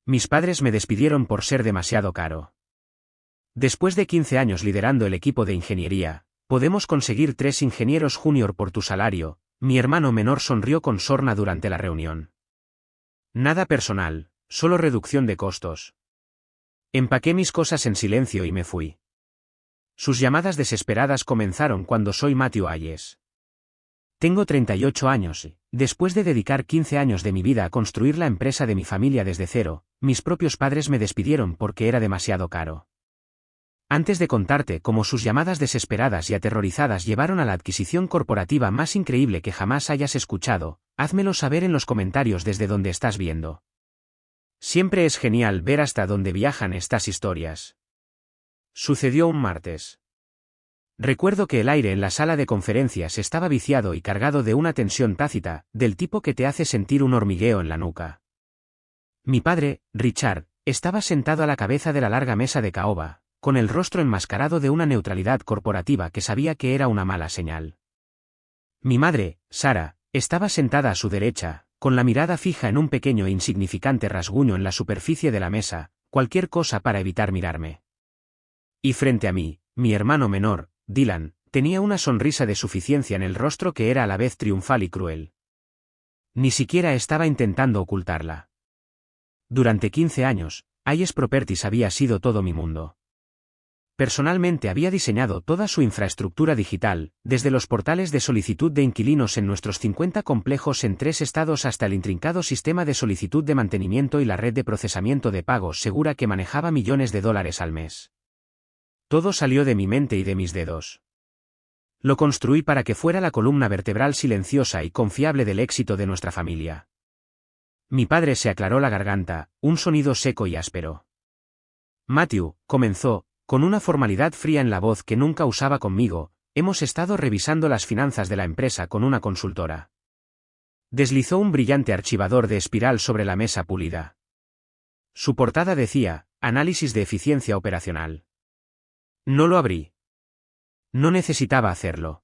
Mis padres me despidieron por ser demasiado caro. Después de 15 años liderando el equipo de ingeniería, podemos conseguir 3 ingenieros junior por tu salario. Mi hermano menor sonrió con sorna durante la reunión. Nada personal, solo reducción de costos. Empaqué mis cosas en silencio y me fui. Sus llamadas desesperadas comenzaron cuando soy Matthew Hayes. Tengo 38 años y, después de dedicar 15 años de mi vida a construir la empresa de mi familia desde cero, mis propios padres me despidieron porque era demasiado caro. Antes de contarte cómo sus llamadas desesperadas y aterrorizadas llevaron a la adquisición corporativa más increíble que jamás hayas escuchado, házmelo saber en los comentarios desde donde estás viendo. Siempre es genial ver hasta dónde viajan estas historias. Sucedió un martes. Recuerdo que el aire en la sala de conferencias estaba viciado y cargado de una tensión tácita, del tipo que te hace sentir un hormigueo en la nuca. Mi padre, Richard, estaba sentado a la cabeza de la larga mesa de caoba, con el rostro enmascarado de una neutralidad corporativa que sabía que era una mala señal. Mi madre, Sarah, estaba sentada a su derecha, con la mirada fija en un pequeño e insignificante rasguño en la superficie de la mesa, cualquier cosa para evitar mirarme. Y frente a mí, mi hermano menor, Dylan, tenía una sonrisa de suficiencia en el rostro que era a la vez triunfal y cruel. Ni siquiera estaba intentando ocultarla. Durante 15 años, Hayes Properties había sido todo mi mundo. Personalmente había diseñado toda su infraestructura digital, desde los portales de solicitud de inquilinos en nuestros 50 complejos en 3 estados hasta el intrincado sistema de solicitud de mantenimiento y la red de procesamiento de pagos segura que manejaba millones de dólares al mes. Todo salió de mi mente y de mis dedos. Lo construí para que fuera la columna vertebral silenciosa y confiable del éxito de nuestra familia. Mi padre se aclaró la garganta, un sonido seco y áspero. Matthew, comenzó, con una formalidad fría en la voz que nunca usaba conmigo, hemos estado revisando las finanzas de la empresa con una consultora. Deslizó un brillante archivador de espiral sobre la mesa pulida. Su portada decía, Análisis de eficiencia operacional. No lo abrí. No necesitaba hacerlo.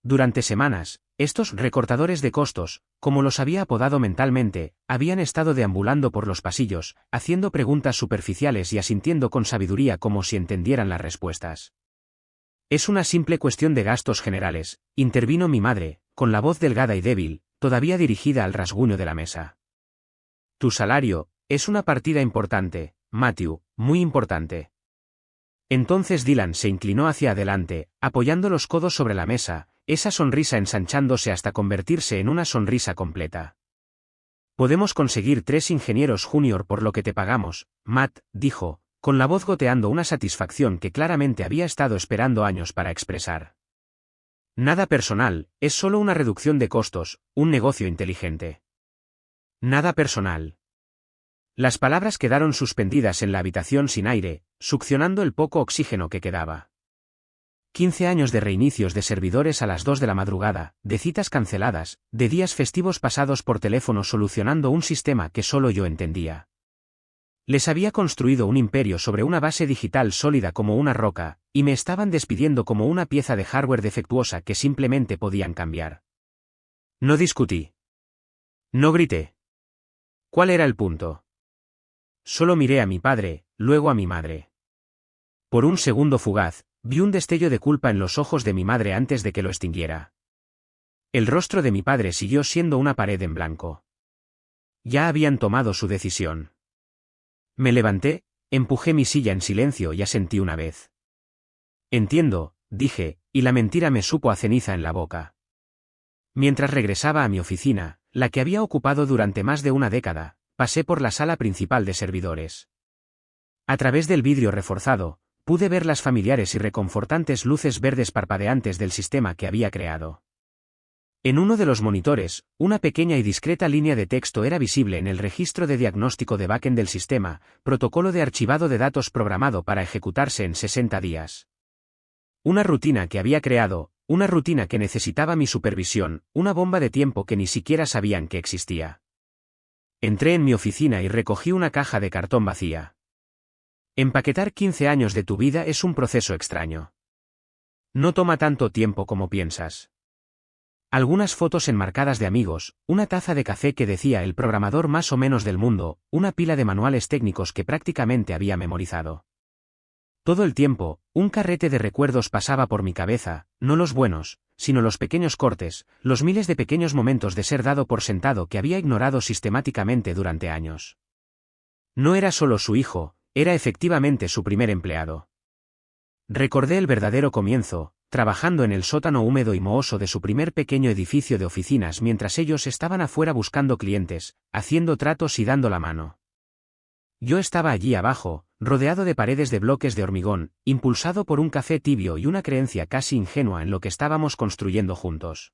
Durante semanas, estos recortadores de costos, como los había apodado mentalmente, habían estado deambulando por los pasillos, haciendo preguntas superficiales y asintiendo con sabiduría como si entendieran las respuestas. Es una simple cuestión de gastos generales, intervino mi madre, con la voz delgada y débil, todavía dirigida al rasguño de la mesa. Tu salario, es una partida importante, Matthew, muy importante. Entonces Dylan se inclinó hacia adelante, apoyando los codos sobre la mesa, esa sonrisa ensanchándose hasta convertirse en una sonrisa completa. Podemos conseguir 3 ingenieros junior por lo que te pagamos, Matt, dijo, con la voz goteando una satisfacción que claramente había estado esperando años para expresar. Nada personal, es solo una reducción de costos, un negocio inteligente. Nada personal. Las palabras quedaron suspendidas en la habitación sin aire, succionando el poco oxígeno que quedaba. 15 años de reinicios de servidores a las 2 de la madrugada, de citas canceladas, de días festivos pasados por teléfono solucionando un sistema que solo yo entendía. Les había construido un imperio sobre una base digital sólida como una roca, y me estaban despidiendo como una pieza de hardware defectuosa que simplemente podían cambiar. No discutí. No grité. ¿Cuál era el punto? Solo miré a mi padre, luego a mi madre. Por un segundo fugaz, vi un destello de culpa en los ojos de mi madre antes de que lo extinguiera. El rostro de mi padre siguió siendo una pared en blanco. Ya habían tomado su decisión. Me levanté, empujé mi silla en silencio y asentí una vez. Entiendo, dije, y la mentira me supo a ceniza en la boca. Mientras regresaba a mi oficina, la que había ocupado durante más de una década, pasé por la sala principal de servidores. A través del vidrio reforzado, pude ver las familiares y reconfortantes luces verdes parpadeantes del sistema que había creado. En uno de los monitores, una pequeña y discreta línea de texto era visible en el registro de diagnóstico de backend del sistema, protocolo de archivado de datos programado para ejecutarse en 60 días. Una rutina que había creado, una rutina que necesitaba mi supervisión, una bomba de tiempo que ni siquiera sabían que existía. Entré en mi oficina y recogí una caja de cartón vacía. Empaquetar 15 años de tu vida es un proceso extraño. No toma tanto tiempo como piensas. Algunas fotos enmarcadas de amigos, una taza de café que decía el programador más o menos del mundo, una pila de manuales técnicos que prácticamente había memorizado. Todo el tiempo, un carrete de recuerdos pasaba por mi cabeza, no los buenos, sino los pequeños cortes, los miles de pequeños momentos de ser dado por sentado que había ignorado sistemáticamente durante años. No era solo su hijo, era efectivamente su primer empleado. Recordé el verdadero comienzo, trabajando en el sótano húmedo y mohoso de su primer pequeño edificio de oficinas mientras ellos estaban afuera buscando clientes, haciendo tratos y dando la mano. Yo estaba allí abajo, rodeado de paredes de bloques de hormigón, impulsado por un café tibio y una creencia casi ingenua en lo que estábamos construyendo juntos.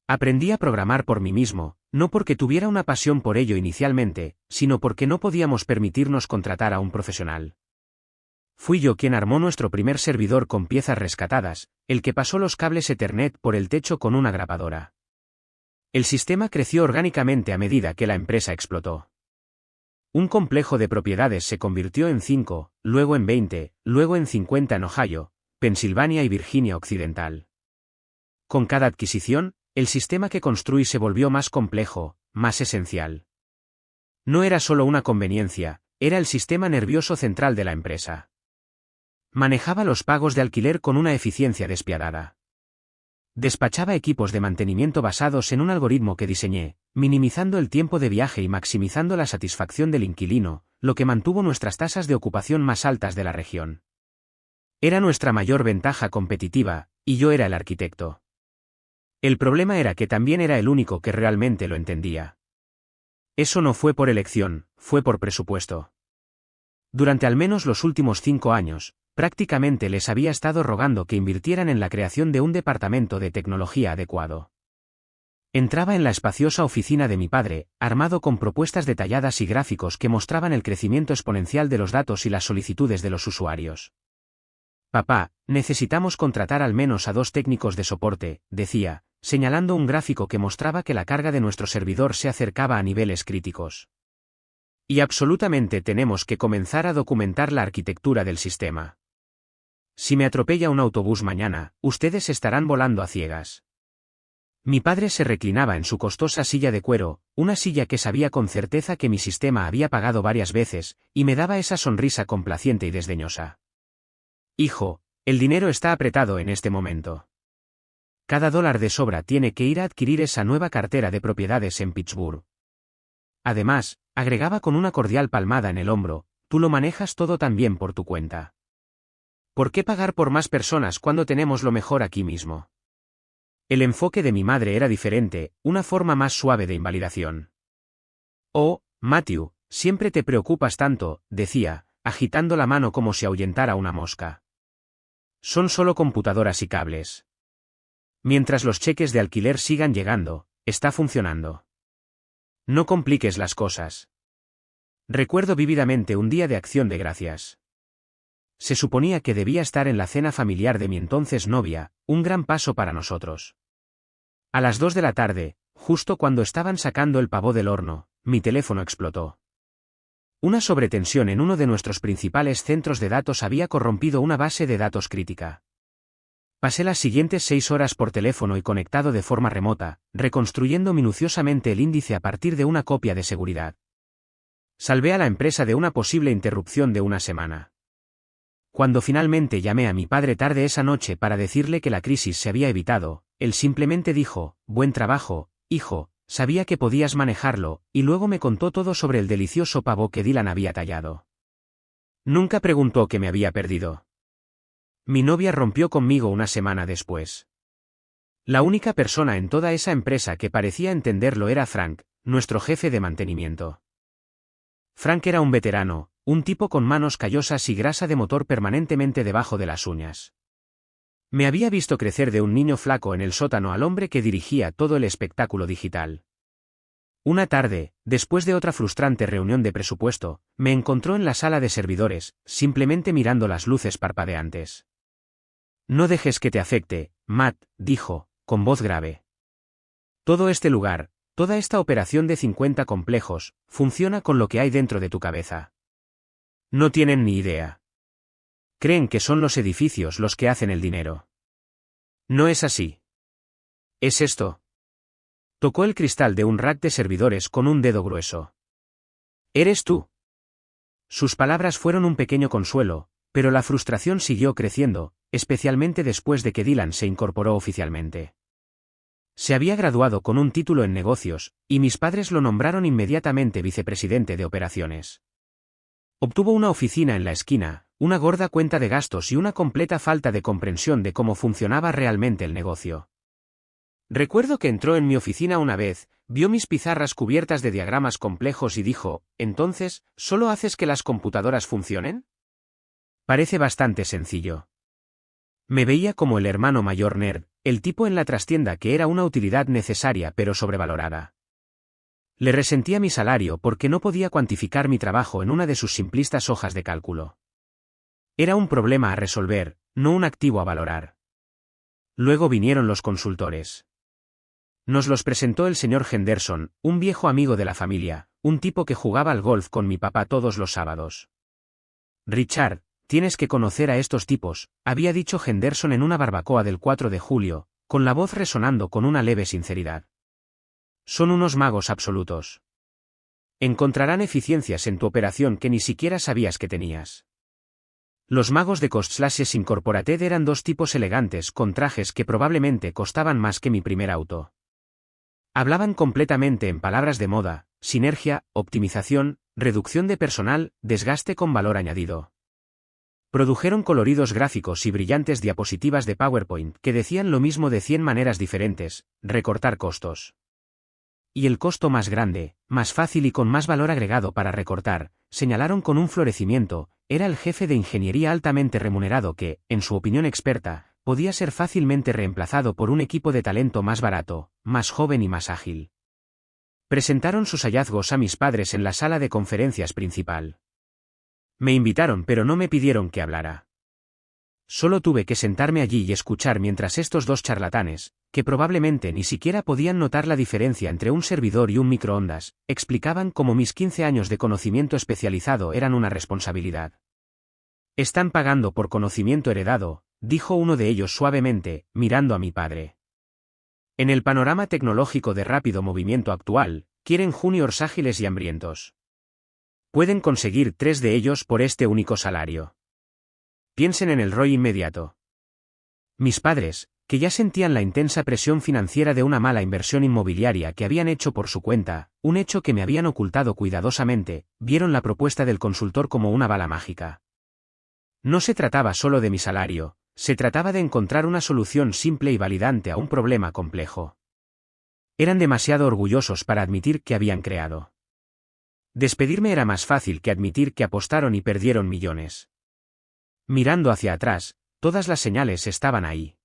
Aprendí a programar por mí mismo, no porque tuviera una pasión por ello inicialmente, sino porque no podíamos permitirnos contratar a un profesional. Fui yo quien armó nuestro primer servidor con piezas rescatadas, el que pasó los cables Ethernet por el techo con una grapadora. El sistema creció orgánicamente a medida que la empresa explotó. Un complejo de propiedades se convirtió en 5, luego en 20, luego en 50 en Ohio, Pensilvania y Virginia Occidental. Con cada adquisición, el sistema que construí se volvió más complejo, más esencial. No era solo una conveniencia, era el sistema nervioso central de la empresa. Manejaba los pagos de alquiler con una eficiencia despiadada. Despachaba equipos de mantenimiento basados en un algoritmo que diseñé, minimizando el tiempo de viaje y maximizando la satisfacción del inquilino, lo que mantuvo nuestras tasas de ocupación más altas de la región. Era nuestra mayor ventaja competitiva, y yo era el arquitecto. El problema era que también era el único que realmente lo entendía. Eso no fue por elección, fue por presupuesto. Durante al menos los últimos 5 años, prácticamente les había estado rogando que invirtieran en la creación de un departamento de tecnología adecuado. Entraba en la espaciosa oficina de mi padre, armado con propuestas detalladas y gráficos que mostraban el crecimiento exponencial de los datos y las solicitudes de los usuarios. Papá, necesitamos contratar al menos a 2 técnicos de soporte, decía, señalando un gráfico que mostraba que la carga de nuestro servidor se acercaba a niveles críticos. Y absolutamente tenemos que comenzar a documentar la arquitectura del sistema. Si me atropella un autobús mañana, ustedes estarán volando a ciegas. Mi padre se reclinaba en su costosa silla de cuero, una silla que sabía con certeza que mi sistema había pagado varias veces, y me daba esa sonrisa complaciente y desdeñosa. Hijo, el dinero está apretado en este momento. Cada dólar de sobra tiene que ir a adquirir esa nueva cartera de propiedades en Pittsburgh. Además, agregaba con una cordial palmada en el hombro, tú lo manejas todo tan bien por tu cuenta. ¿Por qué pagar por más personas cuando tenemos lo mejor aquí mismo? El enfoque de mi madre era diferente, una forma más suave de invalidación. Oh, Matthew, siempre te preocupas tanto, decía, agitando la mano como si ahuyentara una mosca. Son solo computadoras y cables. Mientras los cheques de alquiler sigan llegando, está funcionando. No compliques las cosas. Recuerdo vívidamente un día de Acción de Gracias. Se suponía que debía estar en la cena familiar de mi entonces novia, un gran paso para nosotros. A las 2 de la tarde, justo cuando estaban sacando el pavó del horno, mi teléfono explotó. Una sobretensión en uno de nuestros principales centros de datos había corrompido una base de datos crítica. Pasé las siguientes 6 horas por teléfono y conectado de forma remota, reconstruyendo minuciosamente el índice a partir de una copia de seguridad. Salvé a la empresa de una posible interrupción de una semana. Cuando finalmente llamé a mi padre tarde esa noche para decirle que la crisis se había evitado, él simplemente dijo, buen trabajo, hijo, sabía que podías manejarlo, y luego me contó todo sobre el delicioso pavo que Dylan había tallado. Nunca preguntó qué me había perdido. Mi novia rompió conmigo una semana después. La única persona en toda esa empresa que parecía entenderlo era Frank, nuestro jefe de mantenimiento. Frank era un veterano, un tipo con manos callosas y grasa de motor permanentemente debajo de las uñas. Me había visto crecer de un niño flaco en el sótano al hombre que dirigía todo el espectáculo digital. Una tarde, después de otra frustrante reunión de presupuesto, me encontró en la sala de servidores, simplemente mirando las luces parpadeantes. No dejes que te afecte, Matt, dijo, con voz grave. Todo este lugar, toda esta operación de 50 complejos, funciona con lo que hay dentro de tu cabeza. No tienen ni idea. Creen que son los edificios los que hacen el dinero. No es así. ¿Es esto? Tocó el cristal de un rack de servidores con un dedo grueso. ¿Eres tú? Sus palabras fueron un pequeño consuelo, pero la frustración siguió creciendo, especialmente después de que Dylan se incorporó oficialmente. Se había graduado con un título en negocios, y mis padres lo nombraron inmediatamente vicepresidente de operaciones. Obtuvo una oficina en la esquina, una gorda cuenta de gastos y una completa falta de comprensión de cómo funcionaba realmente el negocio. Recuerdo que entró en mi oficina una vez, vio mis pizarras cubiertas de diagramas complejos y dijo, «Entonces, ¿solo haces que las computadoras funcionen?» Parece bastante sencillo. Me veía como el hermano mayor nerd, el tipo en la trastienda que era una utilidad necesaria pero sobrevalorada. Le resentía mi salario porque no podía cuantificar mi trabajo en una de sus simplistas hojas de cálculo. Era un problema a resolver, no un activo a valorar. Luego vinieron los consultores. Nos los presentó el señor Henderson, un viejo amigo de la familia, un tipo que jugaba al golf con mi papá todos los sábados. «Richard, tienes que conocer a estos tipos», había dicho Henderson en una barbacoa del 4 de julio, con la voz resonando con una leve sinceridad. «Son unos magos absolutos. Encontrarán eficiencias en tu operación que ni siquiera sabías que tenías». Los magos de Cost Slashes Incorporated eran dos tipos elegantes con trajes que probablemente costaban más que mi primer auto. Hablaban completamente en palabras de moda, sinergia, optimización, reducción de personal, desgaste con valor añadido. Produjeron coloridos gráficos y brillantes diapositivas de PowerPoint que decían lo mismo de 100 maneras diferentes: recortar costos. Y el costo más grande, más fácil y con más valor agregado para recortar, señalaron con un florecimiento, era el jefe de ingeniería altamente remunerado que, en su opinión experta, podía ser fácilmente reemplazado por un equipo de talento más barato, más joven y más ágil. Presentaron sus hallazgos a mis padres en la sala de conferencias principal. Me invitaron pero no me pidieron que hablara. Solo tuve que sentarme allí y escuchar mientras estos dos charlatanes, que probablemente ni siquiera podían notar la diferencia entre un servidor y un microondas, explicaban cómo mis 15 años de conocimiento especializado eran una responsabilidad. «Están pagando por conocimiento heredado», dijo uno de ellos suavemente, mirando a mi padre. «En el panorama tecnológico de rápido movimiento actual, quieren juniors ágiles y hambrientos. Pueden conseguir 3 de ellos por este único salario. Piensen en el ROI inmediato». Mis padres, que ya sentían la intensa presión financiera de una mala inversión inmobiliaria que habían hecho por su cuenta, un hecho que me habían ocultado cuidadosamente, vieron la propuesta del consultor como una bala mágica. No se trataba solo de mi salario, se trataba de encontrar una solución simple y validante a un problema complejo. Eran demasiado orgullosos para admitir que habían creado. Despedirme era más fácil que admitir que apostaron y perdieron millones. Mirando hacia atrás, todas las señales estaban ahí.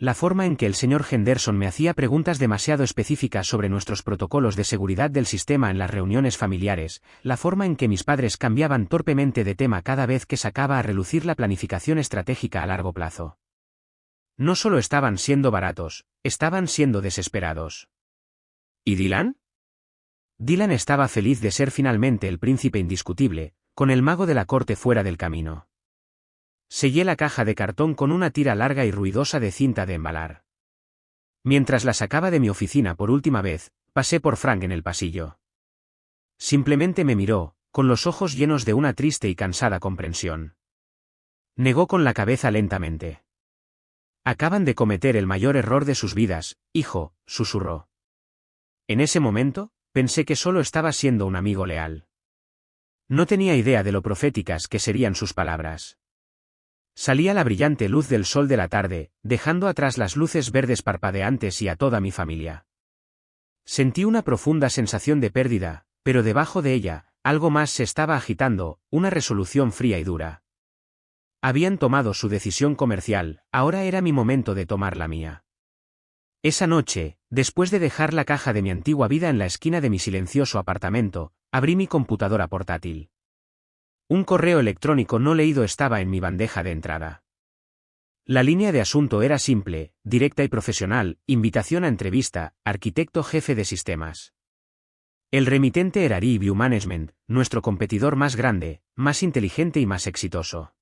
La forma en que el señor Henderson me hacía preguntas demasiado específicas sobre nuestros protocolos de seguridad del sistema en las reuniones familiares, la forma en que mis padres cambiaban torpemente de tema cada vez que sacaba a relucir la planificación estratégica a largo plazo. No solo estaban siendo baratos, estaban siendo desesperados. ¿Y Dylan? Dylan estaba feliz de ser finalmente el príncipe indiscutible, con el mago de la corte fuera del camino. Sellé la caja de cartón con una tira larga y ruidosa de cinta de embalar. Mientras la sacaba de mi oficina por última vez, pasé por Frank en el pasillo. Simplemente me miró, con los ojos llenos de una triste y cansada comprensión. Negó con la cabeza lentamente. «Acaban de cometer el mayor error de sus vidas, hijo», susurró. En ese momento, pensé que solo estaba siendo un amigo leal. No tenía idea de lo proféticas que serían sus palabras. Salía la brillante luz del sol de la tarde, dejando atrás las luces verdes parpadeantes y a toda mi familia. Sentí una profunda sensación de pérdida, pero debajo de ella, algo más se estaba agitando, una resolución fría y dura. Habían tomado su decisión comercial, ahora era mi momento de tomar la mía. Esa noche, después de dejar la caja de mi antigua vida en la esquina de mi silencioso apartamento, abrí mi computadora portátil. Un correo electrónico no leído estaba en mi bandeja de entrada. La línea de asunto era simple, directa y profesional: invitación a entrevista, arquitecto jefe de sistemas. El remitente era View Management, nuestro competidor más grande, más inteligente y más exitoso.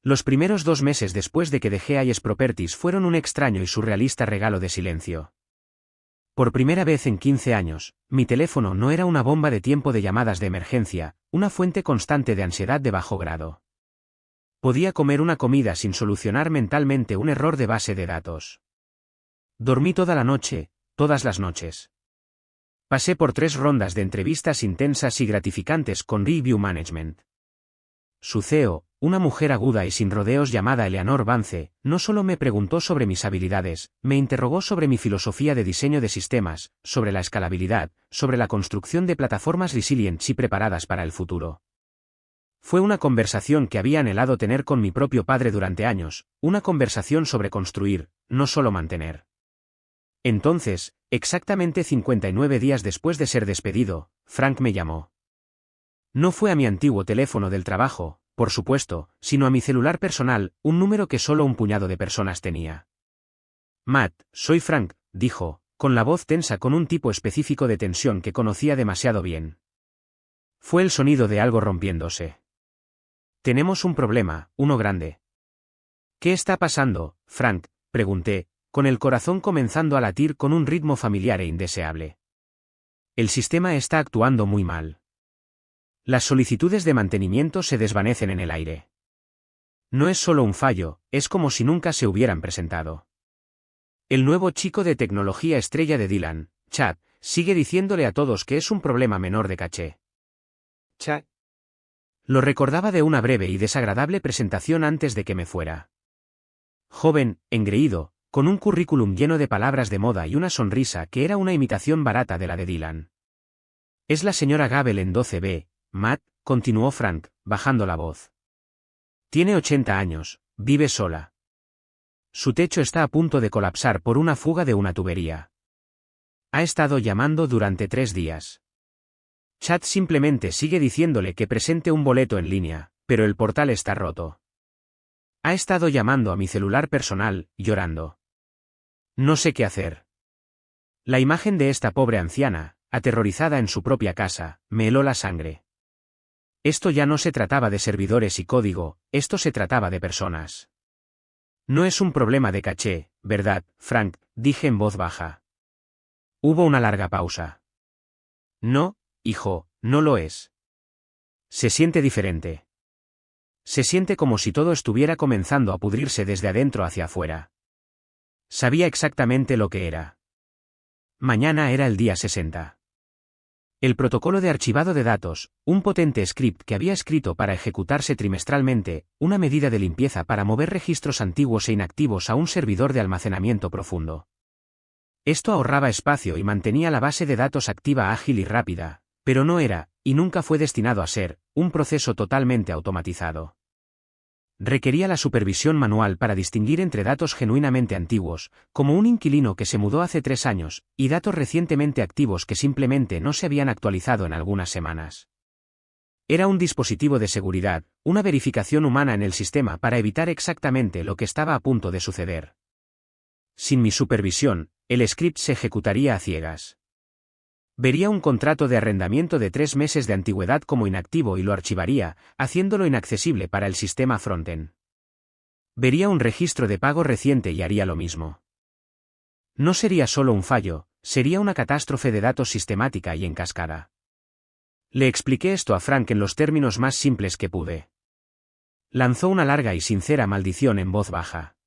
Los primeros 2 meses después de que dejé Hayes Properties fueron un extraño y surrealista regalo de silencio. Por primera vez en 15 años, mi teléfono no era una bomba de tiempo de llamadas de emergencia, una fuente constante de ansiedad de bajo grado. Podía comer una comida sin solucionar mentalmente un error de base de datos. Dormí toda la noche, todas las noches. Pasé por 3 rondas de entrevistas intensas y gratificantes con Review Management. Su CEO, una mujer aguda y sin rodeos llamada Eleanor Vance, no solo me preguntó sobre mis habilidades, me interrogó sobre mi filosofía de diseño de sistemas, sobre la escalabilidad, sobre la construcción de plataformas resilientes y preparadas para el futuro. Fue una conversación que había anhelado tener con mi propio padre durante años, una conversación sobre construir, no solo mantener. Entonces, exactamente 59 días después de ser despedido, Frank me llamó. No fue a mi antiguo teléfono del trabajo, por supuesto, sino a mi celular personal, un número que solo un puñado de personas tenía. Matt, soy Frank, dijo, con la voz tensa con un tipo específico de tensión que conocía demasiado bien. Fue el sonido de algo rompiéndose. Tenemos un problema, uno grande. ¿Qué está pasando, Frank?, pregunté, con el corazón comenzando a latir con un ritmo familiar e indeseable. El sistema está actuando muy mal. Las solicitudes de mantenimiento se desvanecen en el aire. No es solo un fallo, es como si nunca se hubieran presentado. El nuevo chico de tecnología estrella de Dylan, Chad, sigue diciéndole a todos que es un problema menor de caché. Chad. Lo recordaba de una breve y desagradable presentación antes de que me fuera. Joven, engreído, con un currículum lleno de palabras de moda y una sonrisa que era una imitación barata de la de Dylan. Es la señora Gabel en 12B, Matt, continuó Frank, bajando la voz. Tiene 80 años, vive sola. Su techo está a punto de colapsar por una fuga de una tubería. Ha estado llamando durante 3 días. Chad simplemente sigue diciéndole que presente un boleto en línea, pero el portal está roto. Ha estado llamando a mi celular personal, llorando. No sé qué hacer. La imagen de esta pobre anciana, aterrorizada en su propia casa, me heló la sangre. Esto ya no se trataba de servidores y código, esto se trataba de personas. No es un problema de caché, ¿verdad, Frank?, dije en voz baja. Hubo una larga pausa. No, hijo, no lo es. Se siente diferente. Se siente como si todo estuviera comenzando a pudrirse desde adentro hacia afuera. Sabía exactamente lo que era. Mañana era el día 60. El protocolo de archivado de datos, un potente script que había escrito para ejecutarse trimestralmente, una medida de limpieza para mover registros antiguos e inactivos a un servidor de almacenamiento profundo. Esto ahorraba espacio y mantenía la base de datos activa, ágil y rápida, pero no era, y nunca fue destinado a ser, un proceso totalmente automatizado. Requería la supervisión manual para distinguir entre datos genuinamente antiguos, como un inquilino que se mudó hace 3 años, y datos recientemente activos que simplemente no se habían actualizado en algunas semanas. Era un dispositivo de seguridad, una verificación humana en el sistema para evitar exactamente lo que estaba a punto de suceder. Sin mi supervisión, el script se ejecutaría a ciegas. Vería un contrato de arrendamiento de 3 meses de antigüedad como inactivo y lo archivaría, haciéndolo inaccesible para el sistema frontend. Vería un registro de pago reciente y haría lo mismo. No sería solo un fallo, sería una catástrofe de datos sistemática y en cascada. Le expliqué esto a Frank en los términos más simples que pude. Lanzó una larga y sincera maldición en voz baja.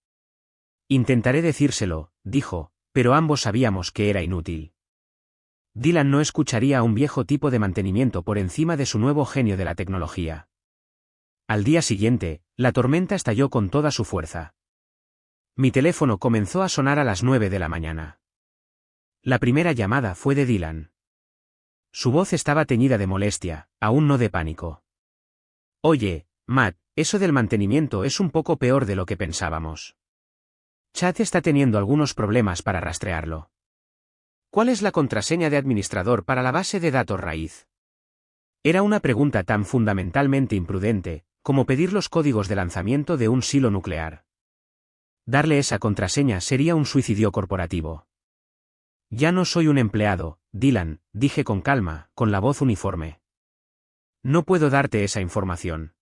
Intentaré decírselo, dijo, pero ambos sabíamos que era inútil. Dylan no escucharía a un viejo tipo de mantenimiento por encima de su nuevo genio de la tecnología. Al día siguiente, la tormenta estalló con toda su fuerza. Mi teléfono comenzó a sonar a las 9 de la mañana. La primera llamada fue de Dylan. Su voz estaba teñida de molestia, aún no de pánico. Oye, Matt, eso del mantenimiento es un poco peor de lo que pensábamos. Chad está teniendo algunos problemas para rastrearlo. ¿Cuál es la contraseña de administrador para la base de datos raíz? Era una pregunta tan fundamentalmente imprudente, como pedir los códigos de lanzamiento de un silo nuclear. Darle esa contraseña sería un suicidio corporativo. Ya no soy un empleado, Dylan, dije con calma, con la voz uniforme. No puedo darte esa información.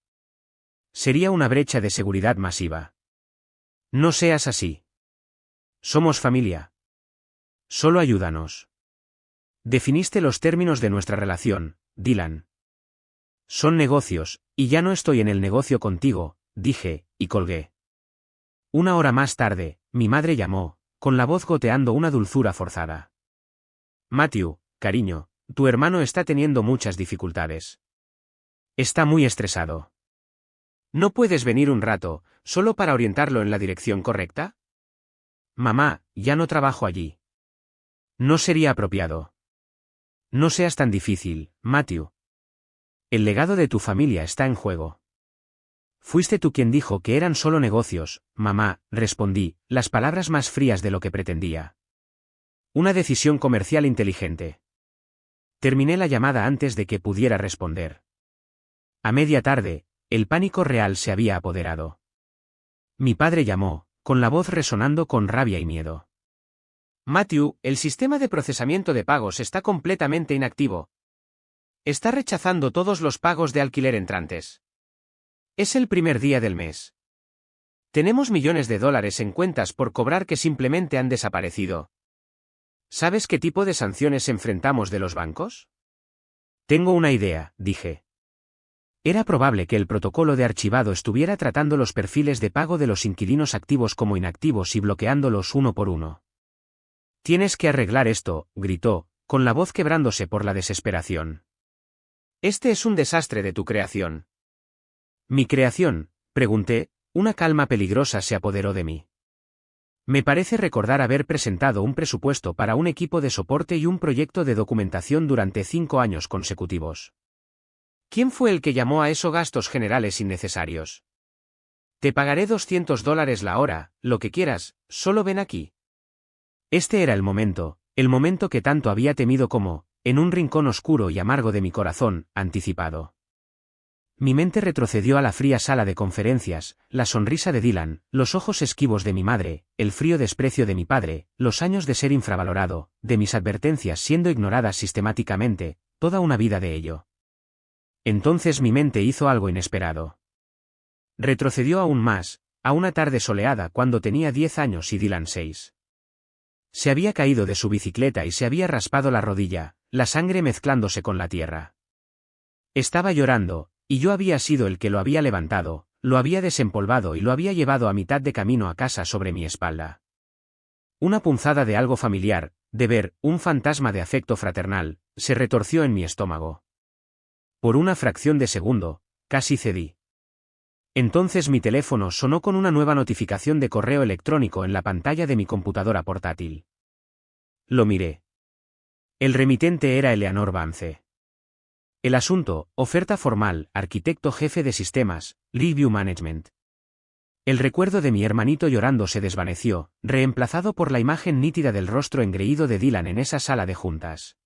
Sería una brecha de seguridad masiva. No seas así. Somos familia. Solo ayúdanos. Definiste los términos de nuestra relación, Dylan. Son negocios, y ya no estoy en el negocio contigo, dije, y colgué. Una hora más tarde, mi madre llamó, con la voz goteando una dulzura forzada. Matthew, cariño, tu hermano está teniendo muchas dificultades. Está muy estresado. ¿No puedes venir un rato, solo para orientarlo en la dirección correcta? Mamá, ya no trabajo allí. No sería apropiado. No seas tan difícil, Matthew. El legado de tu familia está en juego. Fuiste tú quien dijo que eran solo negocios, mamá, respondí, las palabras más frías de lo que pretendía. Una decisión comercial inteligente. Terminé la llamada antes de que pudiera responder. A media tarde, el pánico real se había apoderado. Mi padre llamó, con la voz resonando con rabia y miedo. Matthew, el sistema de procesamiento de pagos está completamente inactivo. Está rechazando todos los pagos de alquiler entrantes. Es el primer día del mes. Tenemos millones de dólares en cuentas por cobrar que simplemente han desaparecido. ¿Sabes qué tipo de sanciones enfrentamos de los bancos? Tengo una idea, dije. Era probable que el protocolo de archivado estuviera tratando los perfiles de pago de los inquilinos activos como inactivos y bloqueándolos uno por uno. Tienes que arreglar esto, gritó, con la voz quebrándose por la desesperación. Este es un desastre de tu creación. ¿Mi creación?, pregunté, una calma peligrosa se apoderó de mí. Me parece recordar haber presentado un presupuesto para un equipo de soporte y un proyecto de documentación durante 5 años consecutivos. ¿Quién fue el que llamó a esos gastos generales innecesarios? Te pagaré $200 la hora, lo que quieras, solo ven aquí. Este era el momento que tanto había temido como, en un rincón oscuro y amargo de mi corazón, anticipado. Mi mente retrocedió a la fría sala de conferencias, la sonrisa de Dylan, los ojos esquivos de mi madre, el frío desprecio de mi padre, los años de ser infravalorado, de mis advertencias siendo ignoradas sistemáticamente, toda una vida de ello. Entonces mi mente hizo algo inesperado. Retrocedió aún más, a una tarde soleada cuando tenía 10 años y Dylan 6. Se había caído de su bicicleta y se había raspado la rodilla, la sangre mezclándose con la tierra. Estaba llorando, y yo había sido el que lo había levantado, lo había desempolvado y lo había llevado a mitad de camino a casa sobre mi espalda. Una punzada de algo familiar, de ver, un fantasma de afecto fraternal, se retorció en mi estómago. Por una fracción de segundo, casi cedí. Entonces mi teléfono sonó con una nueva notificación de correo electrónico en la pantalla de mi computadora portátil. Lo miré. El remitente era Eleanor Vance. El asunto, oferta formal, arquitecto jefe de sistemas, Leaveview Management. El recuerdo de mi hermanito llorando se desvaneció, reemplazado por la imagen nítida del rostro engreído de Dylan en esa sala de juntas.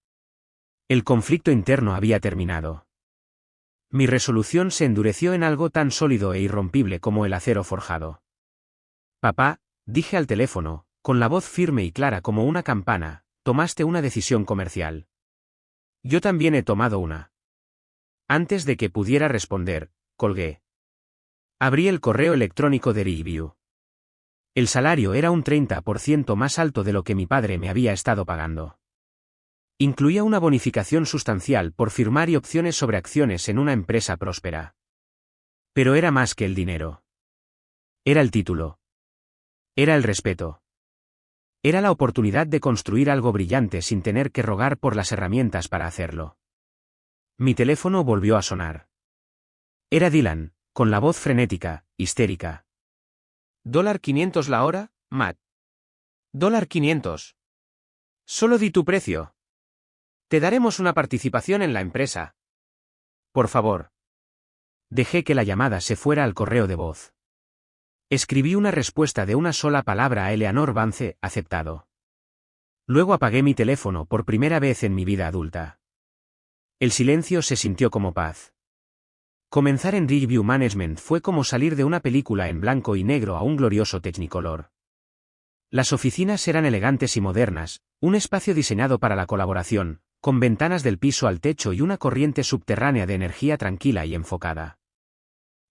El conflicto interno había terminado. Mi resolución se endureció en algo tan sólido e irrompible como el acero forjado. Papá, dije al teléfono, con la voz firme y clara como una campana, tomaste una decisión comercial. Yo también he tomado una. Antes de que pudiera responder, colgué. Abrí el correo electrónico de Riverview. El salario era un 30% más alto de lo que mi padre me había estado pagando. Incluía una bonificación sustancial por firmar y opciones sobre acciones en una empresa próspera. Pero era más que el dinero. Era el título. Era el respeto. Era la oportunidad de construir algo brillante sin tener que rogar por las herramientas para hacerlo. Mi teléfono volvió a sonar. Era Dylan, con la voz frenética, histérica. $500 la hora, Matt. $500. Solo di tu precio. Te daremos una participación en la empresa. Por favor. Dejé que la llamada se fuera al correo de voz. Escribí una respuesta de una sola palabra a Eleanor Vance, aceptado. Luego apagué mi teléfono por primera vez en mi vida adulta. El silencio se sintió como paz. Comenzar en Riverview Management fue como salir de una película en blanco y negro a un glorioso Technicolor. Las oficinas eran elegantes y modernas, un espacio diseñado para la colaboración, con ventanas del piso al techo y una corriente subterránea de energía tranquila y enfocada.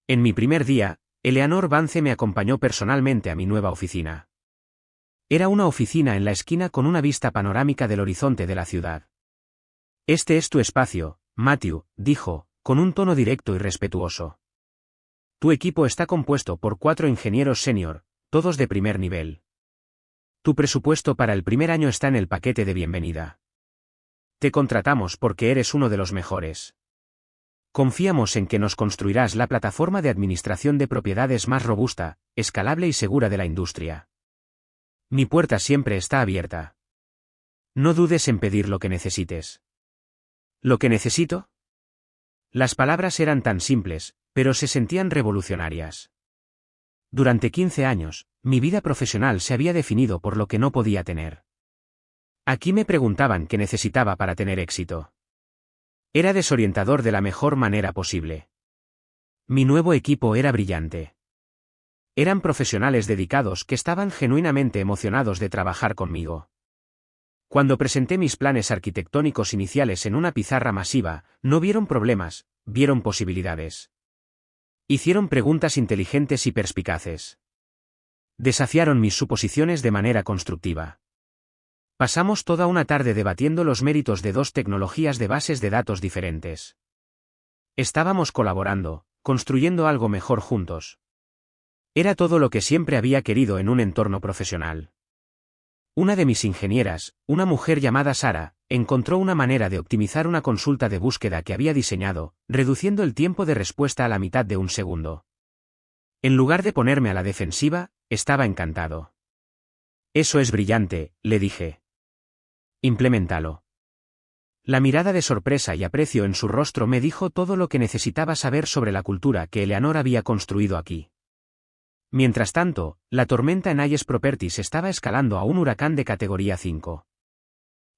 En mi primer día, Eleanor Vance me acompañó personalmente a mi nueva oficina. Era una oficina en la esquina con una vista panorámica del horizonte de la ciudad. Este es tu espacio, Matthew, dijo, con un tono directo y respetuoso. Tu equipo está compuesto por 4 ingenieros senior, todos de primer nivel. Tu presupuesto para el primer año está en el paquete de bienvenida. Te contratamos porque eres uno de los mejores. Confiamos en que nos construirás la plataforma de administración de propiedades más robusta, escalable y segura de la industria. Mi puerta siempre está abierta. No dudes en pedir lo que necesites. ¿Lo que necesito? Las palabras eran tan simples, pero se sentían revolucionarias. Durante 15 años, mi vida profesional se había definido por lo que no podía tener. Aquí me preguntaban qué necesitaba para tener éxito. Era desorientador de la mejor manera posible. Mi nuevo equipo era brillante. Eran profesionales dedicados que estaban genuinamente emocionados de trabajar conmigo. Cuando presenté mis planes arquitectónicos iniciales en una pizarra masiva, no vieron problemas, vieron posibilidades. Hicieron preguntas inteligentes y perspicaces. Desafiaron mis suposiciones de manera constructiva. Pasamos toda una tarde debatiendo los méritos de 2 tecnologías de bases de datos diferentes. Estábamos colaborando, construyendo algo mejor juntos. Era todo lo que siempre había querido en un entorno profesional. Una de mis ingenieras, una mujer llamada Sara, encontró una manera de optimizar una consulta de búsqueda que había diseñado, reduciendo el tiempo de respuesta a la mitad de un segundo. En lugar de ponerme a la defensiva, estaba encantado. Eso es brillante, le dije. Implementalo. La mirada de sorpresa y aprecio en su rostro me dijo todo lo que necesitaba saber sobre la cultura que Eleanor había construido aquí. Mientras tanto, la tormenta en Hayes Properties estaba escalando a un huracán de categoría 5.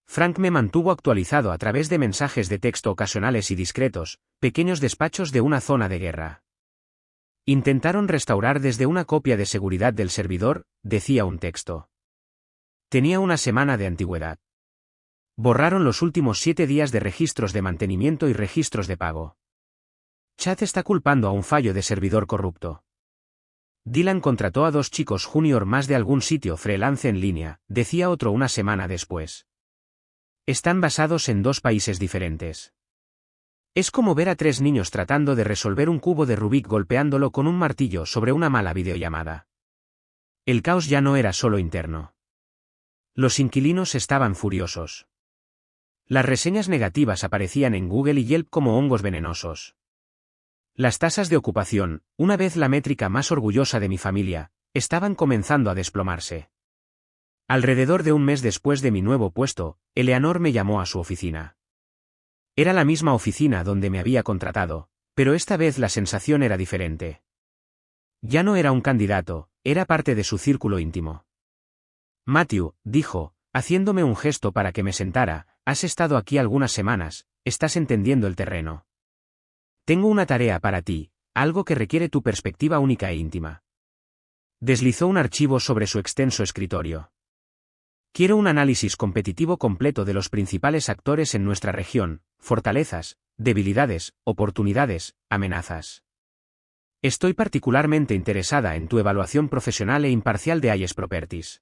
Frank me mantuvo actualizado a través de mensajes de texto ocasionales y discretos, pequeños despachos de una zona de guerra. Intentaron restaurar desde una copia de seguridad del servidor, decía un texto. Tenía una semana de antigüedad. Borraron los últimos 7 días de registros de mantenimiento y registros de pago. Chad está culpando a un fallo de servidor corrupto. Dylan contrató a 2 chicos junior más de algún sitio freelance en línea, decía otro una semana después. Están basados en 2 países diferentes. Es como ver a 3 niños tratando de resolver un cubo de Rubik golpeándolo con un martillo sobre una mala videollamada. El caos ya no era solo interno. Los inquilinos estaban furiosos. Las reseñas negativas aparecían en Google y Yelp como hongos venenosos. Las tasas de ocupación, una vez la métrica más orgullosa de mi familia, estaban comenzando a desplomarse. Alrededor de un mes después de mi nuevo puesto, Eleanor me llamó a su oficina. Era la misma oficina donde me había contratado, pero esta vez la sensación era diferente. Ya no era un candidato, era parte de su círculo íntimo. Matthew, dijo, haciéndome un gesto para que me sentara, has estado aquí algunas semanas, estás entendiendo el terreno. Tengo una tarea para ti, algo que requiere tu perspectiva única e íntima. Deslizó un archivo sobre su extenso escritorio. Quiero un análisis competitivo completo de los principales actores en nuestra región, fortalezas, debilidades, oportunidades, amenazas. Estoy particularmente interesada en tu evaluación profesional e imparcial de Hayes Properties.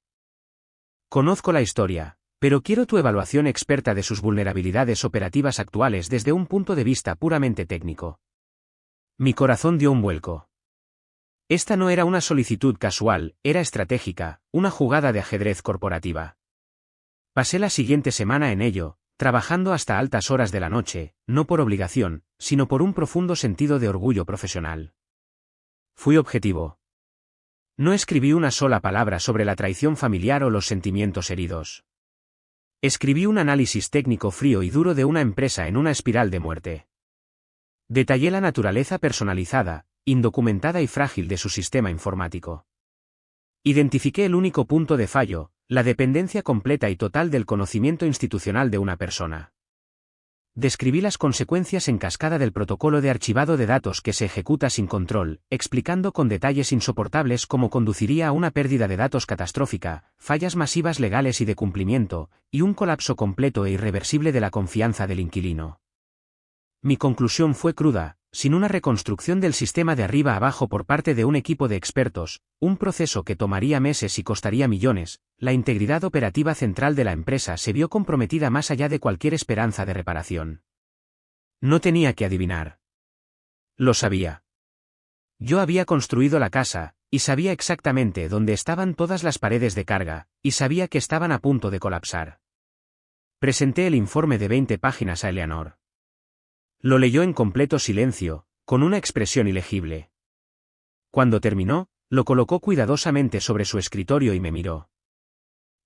Conozco la historia, pero quiero tu evaluación experta de sus vulnerabilidades operativas actuales desde un punto de vista puramente técnico. Mi corazón dio un vuelco. Esta no era una solicitud casual, era estratégica, una jugada de ajedrez corporativa. Pasé la siguiente semana en ello, trabajando hasta altas horas de la noche, no por obligación, sino por un profundo sentido de orgullo profesional. Fui objetivo. No escribí una sola palabra sobre la traición familiar o los sentimientos heridos. Escribí un análisis técnico frío y duro de una empresa en una espiral de muerte. Detallé la naturaleza personalizada, indocumentada y frágil de su sistema informático. Identifiqué el único punto de fallo, la dependencia completa y total del conocimiento institucional de una persona. Describí las consecuencias en cascada del protocolo de archivado de datos que se ejecuta sin control, explicando con detalles insoportables cómo conduciría a una pérdida de datos catastrófica, fallas masivas legales y de cumplimiento, y un colapso completo e irreversible de la confianza del inquilino. Mi conclusión fue cruda: sin una reconstrucción del sistema de arriba abajo por parte de un equipo de expertos, un proceso que tomaría meses y costaría millones, la integridad operativa central de la empresa se vio comprometida más allá de cualquier esperanza de reparación. No tenía que adivinar. Lo sabía. Yo había construido la casa, y sabía exactamente dónde estaban todas las paredes de carga, y sabía que estaban a punto de colapsar. Presenté el informe de 20 páginas a Eleanor. Lo leyó en completo silencio, con una expresión ilegible. Cuando terminó, lo colocó cuidadosamente sobre su escritorio y me miró.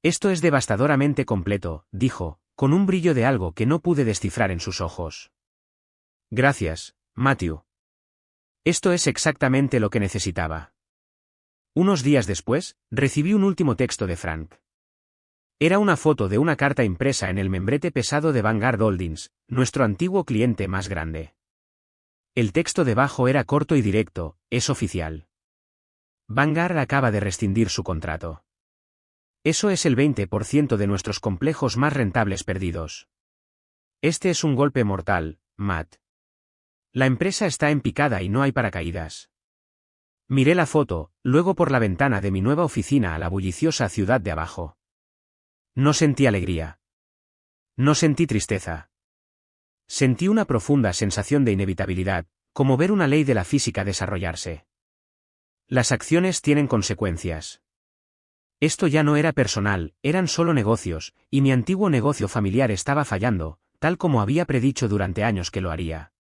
Esto es devastadoramente completo, dijo, con un brillo de algo que no pude descifrar en sus ojos. Gracias, Matthew. Esto es exactamente lo que necesitaba. Unos días después, recibí un último texto de Frank. Era una foto de una carta impresa en el membrete pesado de Vanguard Holdings, nuestro antiguo cliente más grande. El texto debajo era corto y directo: es oficial. Vanguard acaba de rescindir su contrato. Eso es el 20% de nuestros complejos más rentables perdidos. Este es un golpe mortal, Matt. La empresa está en picada y no hay paracaídas. Miré la foto, luego por la ventana de mi nueva oficina a la bulliciosa ciudad de abajo. No sentí alegría. No sentí tristeza. Sentí una profunda sensación de inevitabilidad, como ver una ley de la física desarrollarse. Las acciones tienen consecuencias. Esto ya no era personal, eran solo negocios, y mi antiguo negocio familiar estaba fallando, tal como había predicho durante años que lo haría.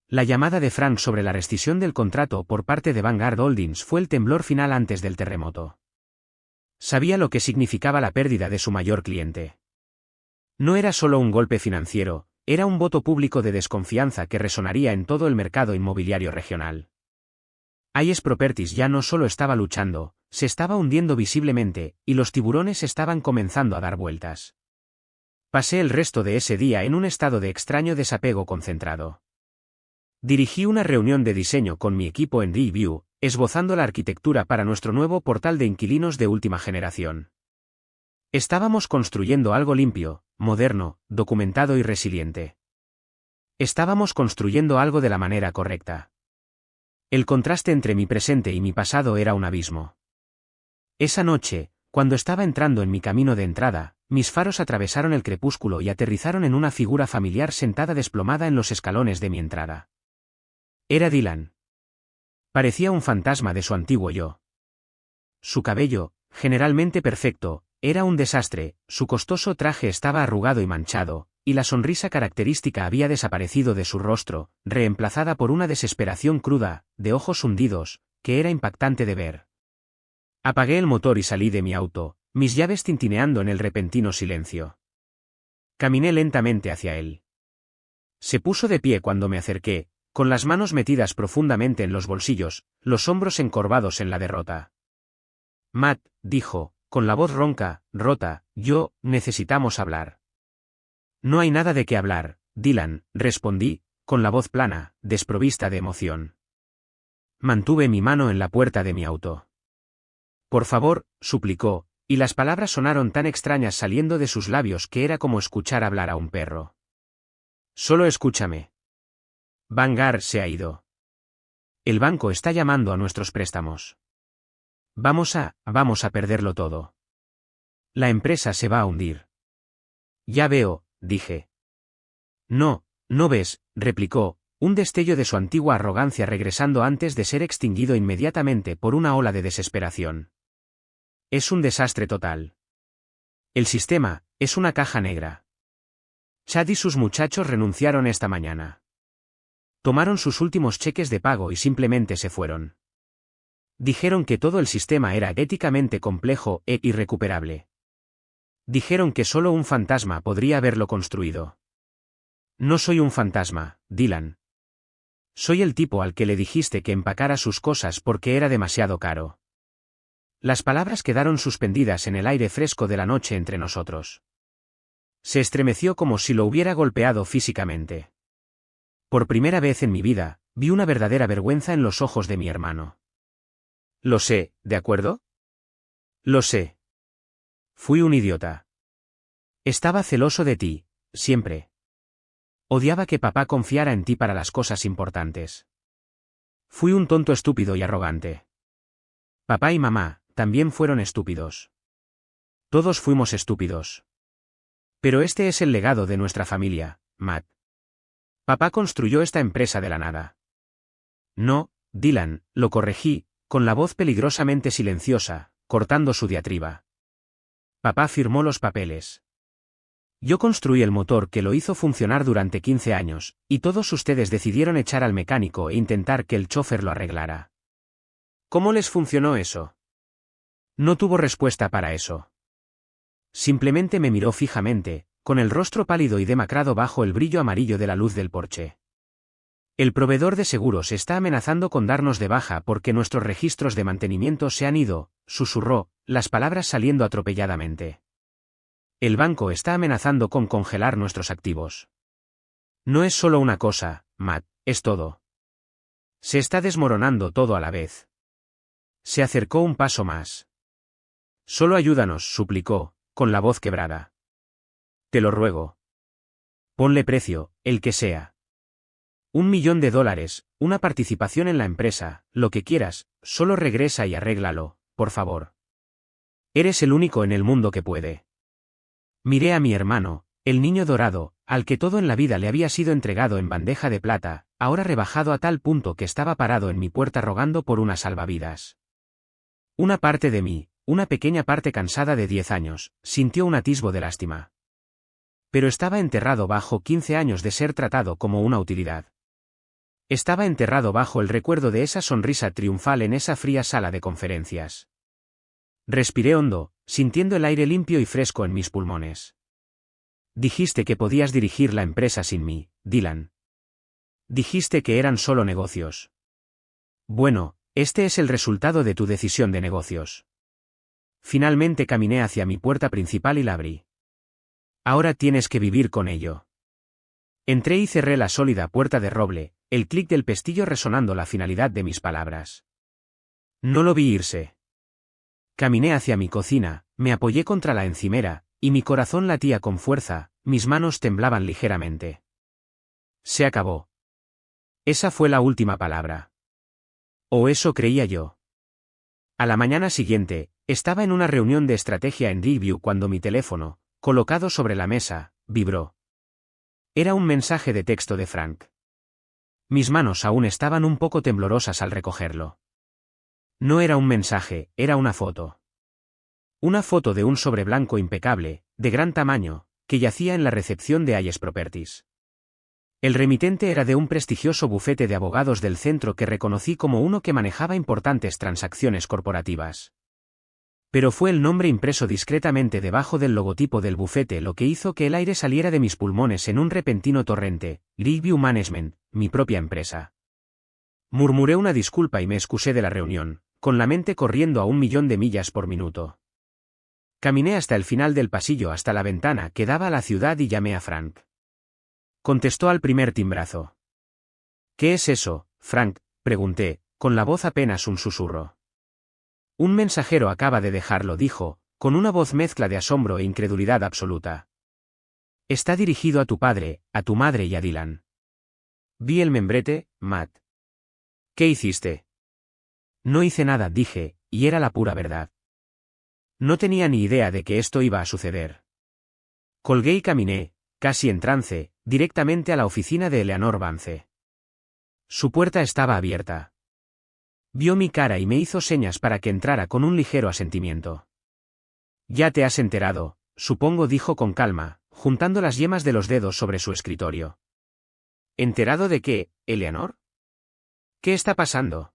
La llamada de Frank sobre la rescisión del contrato por parte de Vanguard Holdings fue el temblor final antes del terremoto. Sabía lo que significaba la pérdida de su mayor cliente. No era solo un golpe financiero, era un voto público de desconfianza que resonaría en todo el mercado inmobiliario regional. Ayes Properties ya no solo estaba luchando, se estaba hundiendo visiblemente, y los tiburones estaban comenzando a dar vueltas. Pasé el resto de ese día en un estado de extraño desapego concentrado. Dirigí una reunión de diseño con mi equipo en Review, esbozando la arquitectura para nuestro nuevo portal de inquilinos de última generación. Estábamos construyendo algo limpio, moderno, documentado y resiliente. Estábamos construyendo algo de la manera correcta. El contraste entre mi presente y mi pasado era un abismo. Esa noche, cuando estaba entrando en mi camino de entrada, mis faros atravesaron el crepúsculo y aterrizaron en una figura familiar sentada desplomada en los escalones de mi entrada. Era Dylan. Parecía un fantasma de su antiguo yo. Su cabello, generalmente perfecto, era un desastre, su costoso traje estaba arrugado y manchado, y la sonrisa característica había desaparecido de su rostro, reemplazada por una desesperación cruda, de ojos hundidos, que era impactante de ver. Apagué el motor y salí de mi auto, mis llaves tintineando en el repentino silencio. Caminé lentamente hacia él. Se puso de pie cuando me acerqué, con las manos metidas profundamente en los bolsillos, los hombros encorvados en la derrota. Matt, dijo, con la voz ronca, rota, necesitamos hablar. No hay nada de qué hablar, Dylan, respondí, con la voz plana, desprovista de emoción. Mantuve mi mano en la puerta de mi auto. Por favor, suplicó, y las palabras sonaron tan extrañas saliendo de sus labios que era como escuchar hablar a un perro. Solo escúchame. Vanguard se ha ido. El banco está llamando a nuestros préstamos. Vamos a perderlo todo. La empresa se va a hundir. Ya veo, dije. No ves, replicó, un destello de su antigua arrogancia regresando antes de ser extinguido inmediatamente por una ola de desesperación. Es un desastre total. El sistema es una caja negra. Chad y sus muchachos renunciaron esta mañana. Tomaron sus últimos cheques de pago y simplemente se fueron. Dijeron que todo el sistema era éticamente complejo e irrecuperable. Dijeron que solo un fantasma podría haberlo construido. No soy un fantasma, Dylan. Soy el tipo al que le dijiste que empacara sus cosas porque era demasiado caro. Las palabras quedaron suspendidas en el aire fresco de la noche entre nosotros. Se estremeció como si lo hubiera golpeado físicamente. Por primera vez en mi vida, vi una verdadera vergüenza en los ojos de mi hermano. Lo sé, ¿de acuerdo? Lo sé. Fui un idiota. Estaba celoso de ti, siempre. Odiaba que papá confiara en ti para las cosas importantes. Fui un tonto estúpido y arrogante. Papá y mamá también fueron estúpidos. Todos fuimos estúpidos. Pero este es el legado de nuestra familia, Matt. Papá construyó esta empresa de la nada. No, Dylan, lo corregí, con la voz peligrosamente silenciosa, cortando su diatriba. Papá firmó los papeles. Yo construí el motor que lo hizo funcionar durante 15 años, y todos ustedes decidieron echar al mecánico e intentar que el chofer lo arreglara. ¿Cómo les funcionó eso? No tuvo respuesta para eso. Simplemente me miró fijamente, con el rostro pálido y demacrado bajo el brillo amarillo de la luz del porche. El proveedor de seguros está amenazando con darnos de baja porque nuestros registros de mantenimiento se han ido, susurró, las palabras saliendo atropelladamente. El banco está amenazando con congelar nuestros activos. No es solo una cosa, Matt, es todo. Se está desmoronando todo a la vez. Se acercó un paso más. Solo ayúdanos, suplicó, con la voz quebrada. Te lo ruego. Ponle precio, el que sea. $1.000.000, una participación en la empresa, lo que quieras, solo regresa y arréglalo, por favor. Eres el único en el mundo que puede. Miré a mi hermano, el niño dorado, al que todo en la vida le había sido entregado en bandeja de plata, ahora rebajado a tal punto que estaba parado en mi puerta rogando por una salvavidas. Una parte de mí, una pequeña parte cansada de 10 años, sintió un atisbo de lástima. Pero estaba enterrado bajo 15 años de ser tratado como una utilidad. Estaba enterrado bajo el recuerdo de esa sonrisa triunfal en esa fría sala de conferencias. Respiré hondo, sintiendo el aire limpio y fresco en mis pulmones. Dijiste que podías dirigir la empresa sin mí, Dylan. Dijiste que eran solo negocios. Bueno, este es el resultado de tu decisión de negocios. Finalmente caminé hacia mi puerta principal y la abrí. Ahora tienes que vivir con ello. Entré y cerré la sólida puerta de roble, el clic del pestillo resonando la finalidad de mis palabras. No lo vi irse. Caminé hacia mi cocina, me apoyé contra la encimera, y mi corazón latía con fuerza, mis manos temblaban ligeramente. Se acabó. Esa fue la última palabra. O eso creía yo. A la mañana siguiente, estaba en una reunión de estrategia en Review cuando mi teléfono, colocado sobre la mesa, vibró. Era un mensaje de texto de Frank. Mis manos aún estaban un poco temblorosas al recogerlo. No era un mensaje, era una foto. Una foto de un sobre blanco impecable, de gran tamaño, que yacía en la recepción de Ayes Properties. El remitente era de un prestigioso bufete de abogados del centro que reconocí como uno que manejaba importantes transacciones corporativas. Pero fue el nombre impreso discretamente debajo del logotipo del bufete lo que hizo que el aire saliera de mis pulmones en un repentino torrente. Review Management, mi propia empresa. Murmuré una disculpa y me excusé de la reunión, con la mente corriendo a 1.000.000 de millas por minuto. Caminé hasta el final del pasillo hasta la ventana que daba a la ciudad y llamé a Frank. Contestó al primer timbrazo. ¿Qué es eso, Frank?, pregunté, con la voz apenas un susurro. Un mensajero acaba de dejarlo, dijo, con una voz mezcla de asombro e incredulidad absoluta. Está dirigido a tu padre, a tu madre y a Dylan. Vi el membrete, Matt. ¿Qué hiciste? No hice nada, dije, y era la pura verdad. No tenía ni idea de que esto iba a suceder. Colgué y caminé, casi en trance, directamente a la oficina de Eleanor Vance. Su puerta estaba abierta. Vio mi cara y me hizo señas para que entrara con un ligero asentimiento. Ya te has enterado, supongo, dijo con calma, juntando las yemas de los dedos sobre su escritorio. ¿Enterado de qué, Eleanor? ¿Qué está pasando?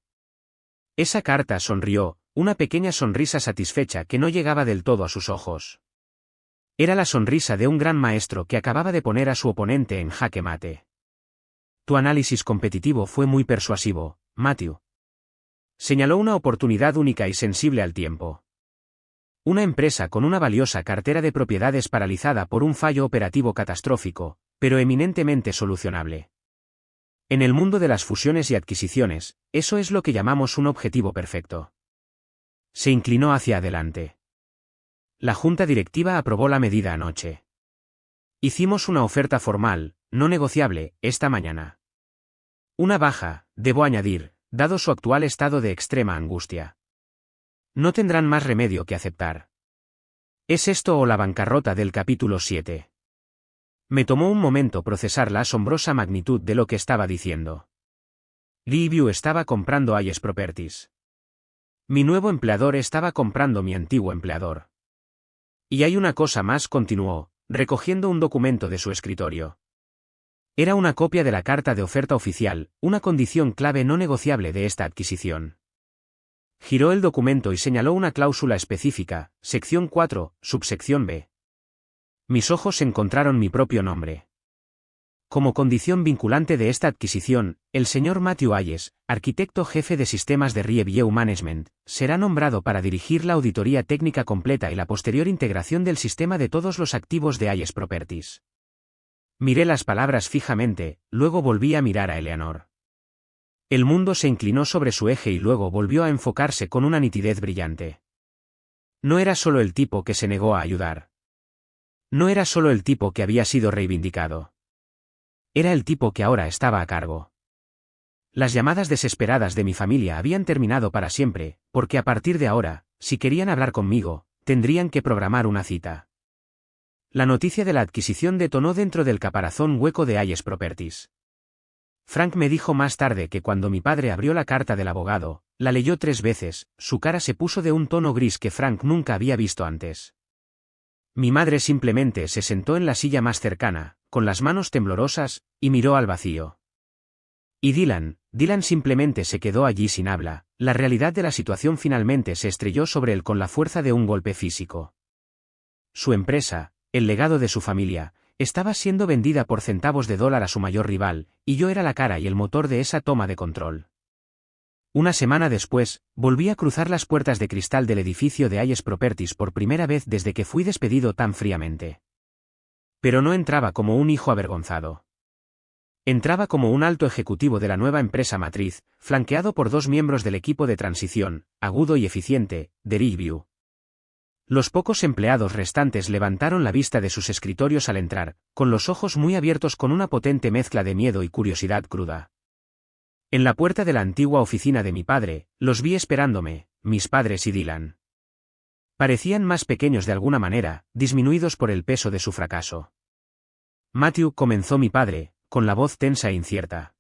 Esa carta, sonrió, una pequeña sonrisa satisfecha que no llegaba del todo a sus ojos. Era la sonrisa de un gran maestro que acababa de poner a su oponente en jaque mate. Tu análisis competitivo fue muy persuasivo, Matthew. Señaló una oportunidad única y sensible al tiempo. Una empresa con una valiosa cartera de propiedades paralizada por un fallo operativo catastrófico, pero eminentemente solucionable. En el mundo de las fusiones y adquisiciones, eso es lo que llamamos un objetivo perfecto. Se inclinó hacia adelante. La junta directiva aprobó la medida anoche. Hicimos una oferta formal, no negociable, esta mañana. Una baja, debo añadir, dado su actual estado de extrema angustia. No tendrán más remedio que aceptar. ¿Es esto o la bancarrota del capítulo 7? Me tomó un momento procesar la asombrosa magnitud de lo que estaba diciendo. Leeview estaba comprando Hayes Properties. Mi nuevo empleador estaba comprando mi antiguo empleador. Y hay una cosa más, continuó, recogiendo un documento de su escritorio. Era una copia de la carta de oferta oficial, una condición clave no negociable de esta adquisición. Giró el documento y señaló una cláusula específica, sección 4, subsección B. Mis ojos encontraron mi propio nombre. Como condición vinculante de esta adquisición, el señor Matthew Hayes, arquitecto jefe de sistemas de Review Management, será nombrado para dirigir la auditoría técnica completa y la posterior integración del sistema de todos los activos de Hayes Properties. Miré las palabras fijamente, luego volví a mirar a Eleanor. El mundo se inclinó sobre su eje y luego volvió a enfocarse con una nitidez brillante. No era solo el tipo que se negó a ayudar. No era solo el tipo que había sido reivindicado. Era el tipo que ahora estaba a cargo. Las llamadas desesperadas de mi familia habían terminado para siempre, porque a partir de ahora, si querían hablar conmigo, tendrían que programar una cita. La noticia de la adquisición detonó dentro del caparazón hueco de Hayes Properties. Frank me dijo más tarde que cuando mi padre abrió la carta del abogado, la leyó 3 veces, su cara se puso de un tono gris que Frank nunca había visto antes. Mi madre simplemente se sentó en la silla más cercana, con las manos temblorosas, y miró al vacío. Y Dylan simplemente se quedó allí sin habla, la realidad de la situación finalmente se estrelló sobre él con la fuerza de un golpe físico. Su empresa, el legado de su familia, estaba siendo vendida por centavos de dólar a su mayor rival, y yo era la cara y el motor de esa toma de control. Una semana después, volví a cruzar las puertas de cristal del edificio de Hayes Properties por primera vez desde que fui despedido tan fríamente. Pero no entraba como un hijo avergonzado. Entraba como un alto ejecutivo de la nueva empresa matriz, flanqueado por 2 miembros del equipo de transición, agudo y eficiente, de Review. Los pocos empleados restantes levantaron la vista de sus escritorios al entrar, con los ojos muy abiertos con una potente mezcla de miedo y curiosidad cruda. En la puerta de la antigua oficina de mi padre, los vi esperándome, mis padres y Dylan. Parecían más pequeños de alguna manera, disminuidos por el peso de su fracaso. Matthew, comenzó mi padre, con la voz tensa e incierta.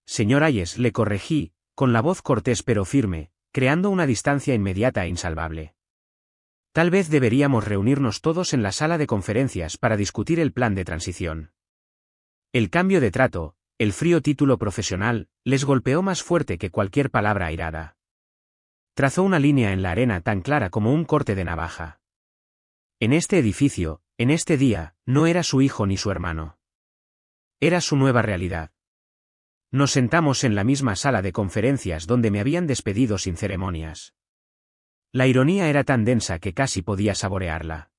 Señor Hayes, le corregí, con la voz cortés pero firme, creando una distancia inmediata e insalvable. Tal vez deberíamos reunirnos todos en la sala de conferencias para discutir el plan de transición. El cambio de trato, el frío título profesional, les golpeó más fuerte que cualquier palabra airada. Trazó una línea en la arena tan clara como un corte de navaja. En este edificio, en este día, no era su hijo ni su hermano. Era su nueva realidad. Nos sentamos en la misma sala de conferencias donde me habían despedido sin ceremonias. La ironía era tan densa que casi podía saborearla.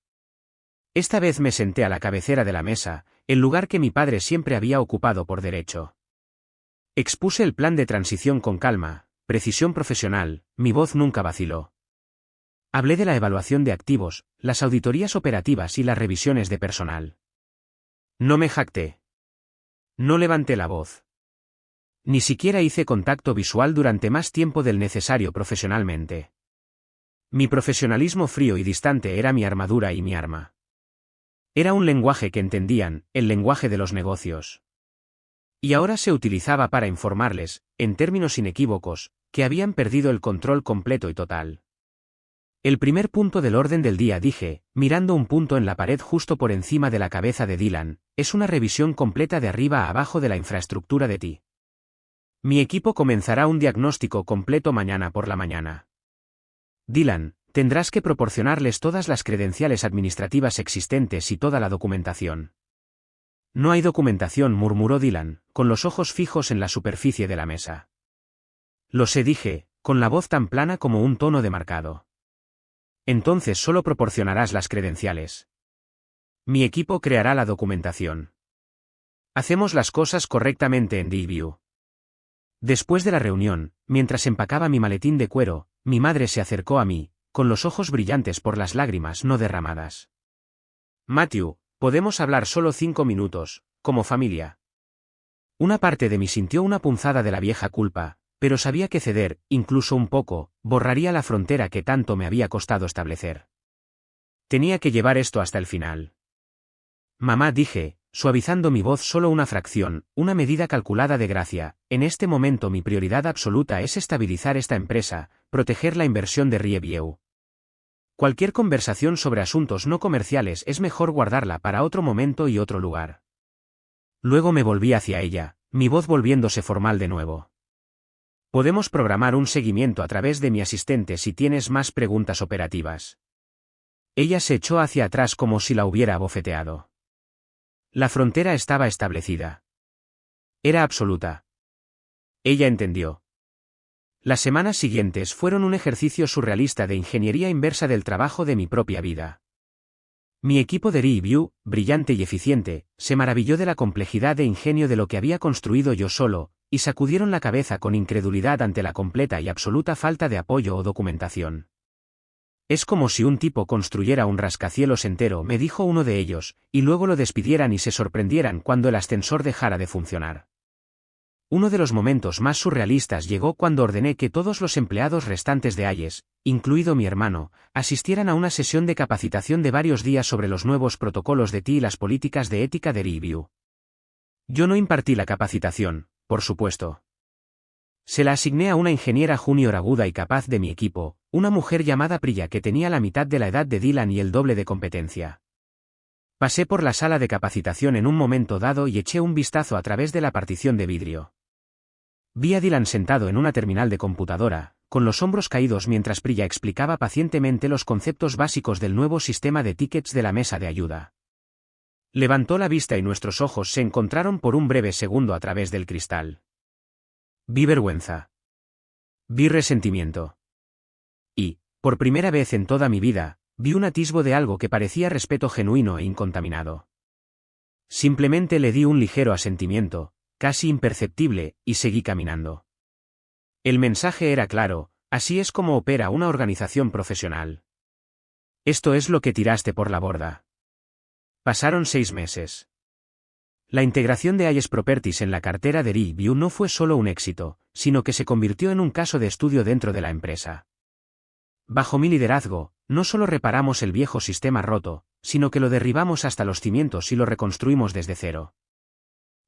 Esta vez me senté a la cabecera de la mesa, el lugar que mi padre siempre había ocupado por derecho. Expuse el plan de transición con calma, precisión profesional, mi voz nunca vaciló. Hablé de la evaluación de activos, las auditorías operativas y las revisiones de personal. No me jacté. No levanté la voz. Ni siquiera hice contacto visual durante más tiempo del necesario profesionalmente. Mi profesionalismo frío y distante era mi armadura y mi arma. Era un lenguaje que entendían, el lenguaje de los negocios. Y ahora se utilizaba para informarles, en términos inequívocos, que habían perdido el control completo y total. El primer punto del orden del día, dije, mirando un punto en la pared justo por encima de la cabeza de Dylan, es una revisión completa de arriba a abajo de la infraestructura de ti. Mi equipo comenzará un diagnóstico completo mañana por la mañana. Dylan, tendrás que proporcionarles todas las credenciales administrativas existentes y toda la documentación. No hay documentación, murmuró Dylan, con los ojos fijos en la superficie de la mesa. Lo sé, dije, con la voz tan plana como un tono demarcado. Entonces solo proporcionarás las credenciales. Mi equipo creará la documentación. Hacemos las cosas correctamente en Review. Después de la reunión, mientras empacaba mi maletín de cuero, mi madre se acercó a mí, con los ojos brillantes por las lágrimas no derramadas. Matthew, podemos hablar solo 5 minutos, como familia. Una parte de mí sintió una punzada de la vieja culpa, pero sabía que ceder, incluso un poco, borraría la frontera que tanto me había costado establecer. Tenía que llevar esto hasta el final. Mamá, dije, suavizando mi voz solo una fracción, una medida calculada de gracia, en este momento mi prioridad absoluta es estabilizar esta empresa, proteger la inversión de Rieview. Cualquier conversación sobre asuntos no comerciales es mejor guardarla para otro momento y otro lugar. Luego me volví hacia ella, mi voz volviéndose formal de nuevo. Podemos programar un seguimiento a través de mi asistente si tienes más preguntas operativas. Ella se echó hacia atrás como si la hubiera abofeteado. La frontera estaba establecida. Era absoluta. Ella entendió. Las semanas siguientes fueron un ejercicio surrealista de ingeniería inversa del trabajo de mi propia vida. Mi equipo de Review, brillante y eficiente, se maravilló de la complejidad de ingenio de lo que había construido yo solo, y sacudieron la cabeza con incredulidad ante la completa y absoluta falta de apoyo o documentación. Es como si un tipo construyera un rascacielos entero, me dijo uno de ellos, y luego lo despidieran y se sorprendieran cuando el ascensor dejara de funcionar. Uno de los momentos más surrealistas llegó cuando ordené que todos los empleados restantes de Ayes, incluido mi hermano, asistieran a una sesión de capacitación de varios días sobre los nuevos protocolos de TI y las políticas de ética de Review. Yo no impartí la capacitación, por supuesto. Se la asigné a una ingeniera junior aguda y capaz de mi equipo, una mujer llamada Priya que tenía la mitad de la edad de Dylan y el doble de competencia. Pasé por la sala de capacitación en un momento dado y eché un vistazo a través de la partición de vidrio. Vi a Dylan sentado en una terminal de computadora, con los hombros caídos mientras Priya explicaba pacientemente los conceptos básicos del nuevo sistema de tickets de la mesa de ayuda. Levantó la vista y nuestros ojos se encontraron por un breve segundo a través del cristal. Vi vergüenza. Vi resentimiento. Y, por primera vez en toda mi vida, vi un atisbo de algo que parecía respeto genuino e incontaminado. Simplemente le di un ligero asentimiento, casi imperceptible, y seguí caminando. El mensaje era claro, así es como opera una organización profesional. Esto es lo que tiraste por la borda. Pasaron 6 meses. La integración de Ayes Properties en la cartera de Review no fue solo un éxito, sino que se convirtió en un caso de estudio dentro de la empresa. Bajo mi liderazgo, no solo reparamos el viejo sistema roto, sino que lo derribamos hasta los cimientos y lo reconstruimos desde cero.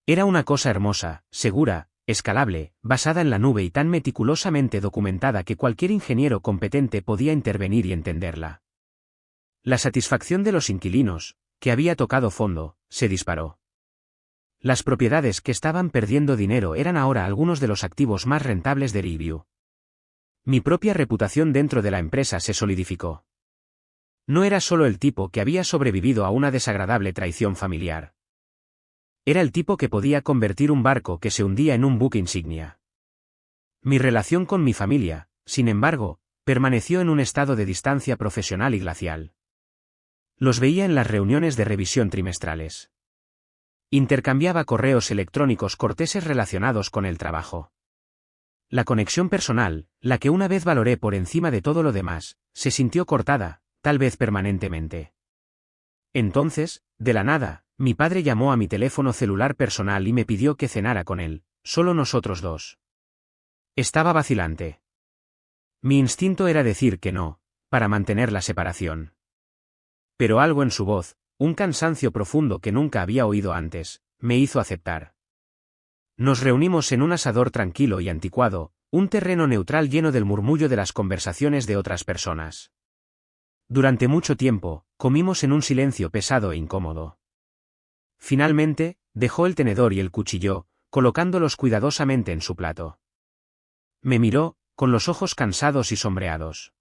Era una cosa hermosa, segura, escalable, basada en la nube y tan meticulosamente documentada que cualquier ingeniero competente podía intervenir y entenderla. La satisfacción de los inquilinos, que había tocado fondo, se disparó. Las propiedades que estaban perdiendo dinero eran ahora algunos de los activos más rentables de Review. Mi propia reputación dentro de la empresa se solidificó. No era solo el tipo que había sobrevivido a una desagradable traición familiar. Era el tipo que podía convertir un barco que se hundía en un buque insignia. Mi relación con mi familia, sin embargo, permaneció en un estado de distancia profesional y glacial. Los veía en las reuniones de revisión trimestrales. Intercambiaba correos electrónicos corteses relacionados con el trabajo. La conexión personal, la que una vez valoré por encima de todo lo demás, se sintió cortada, tal vez permanentemente. Entonces, de la nada, mi padre llamó a mi teléfono celular personal y me pidió que cenara con él, solo nosotros dos. Estaba vacilante. Mi instinto era decir que no, para mantener la separación. Pero algo en su voz, un cansancio profundo que nunca había oído antes, me hizo aceptar. Nos reunimos en un asador tranquilo y anticuado, un terreno neutral lleno del murmullo de las conversaciones de otras personas. Durante mucho tiempo, comimos en un silencio pesado e incómodo. Finalmente, dejó el tenedor y el cuchillo, colocándolos cuidadosamente en su plato. Me miró, con los ojos cansados y sombreados.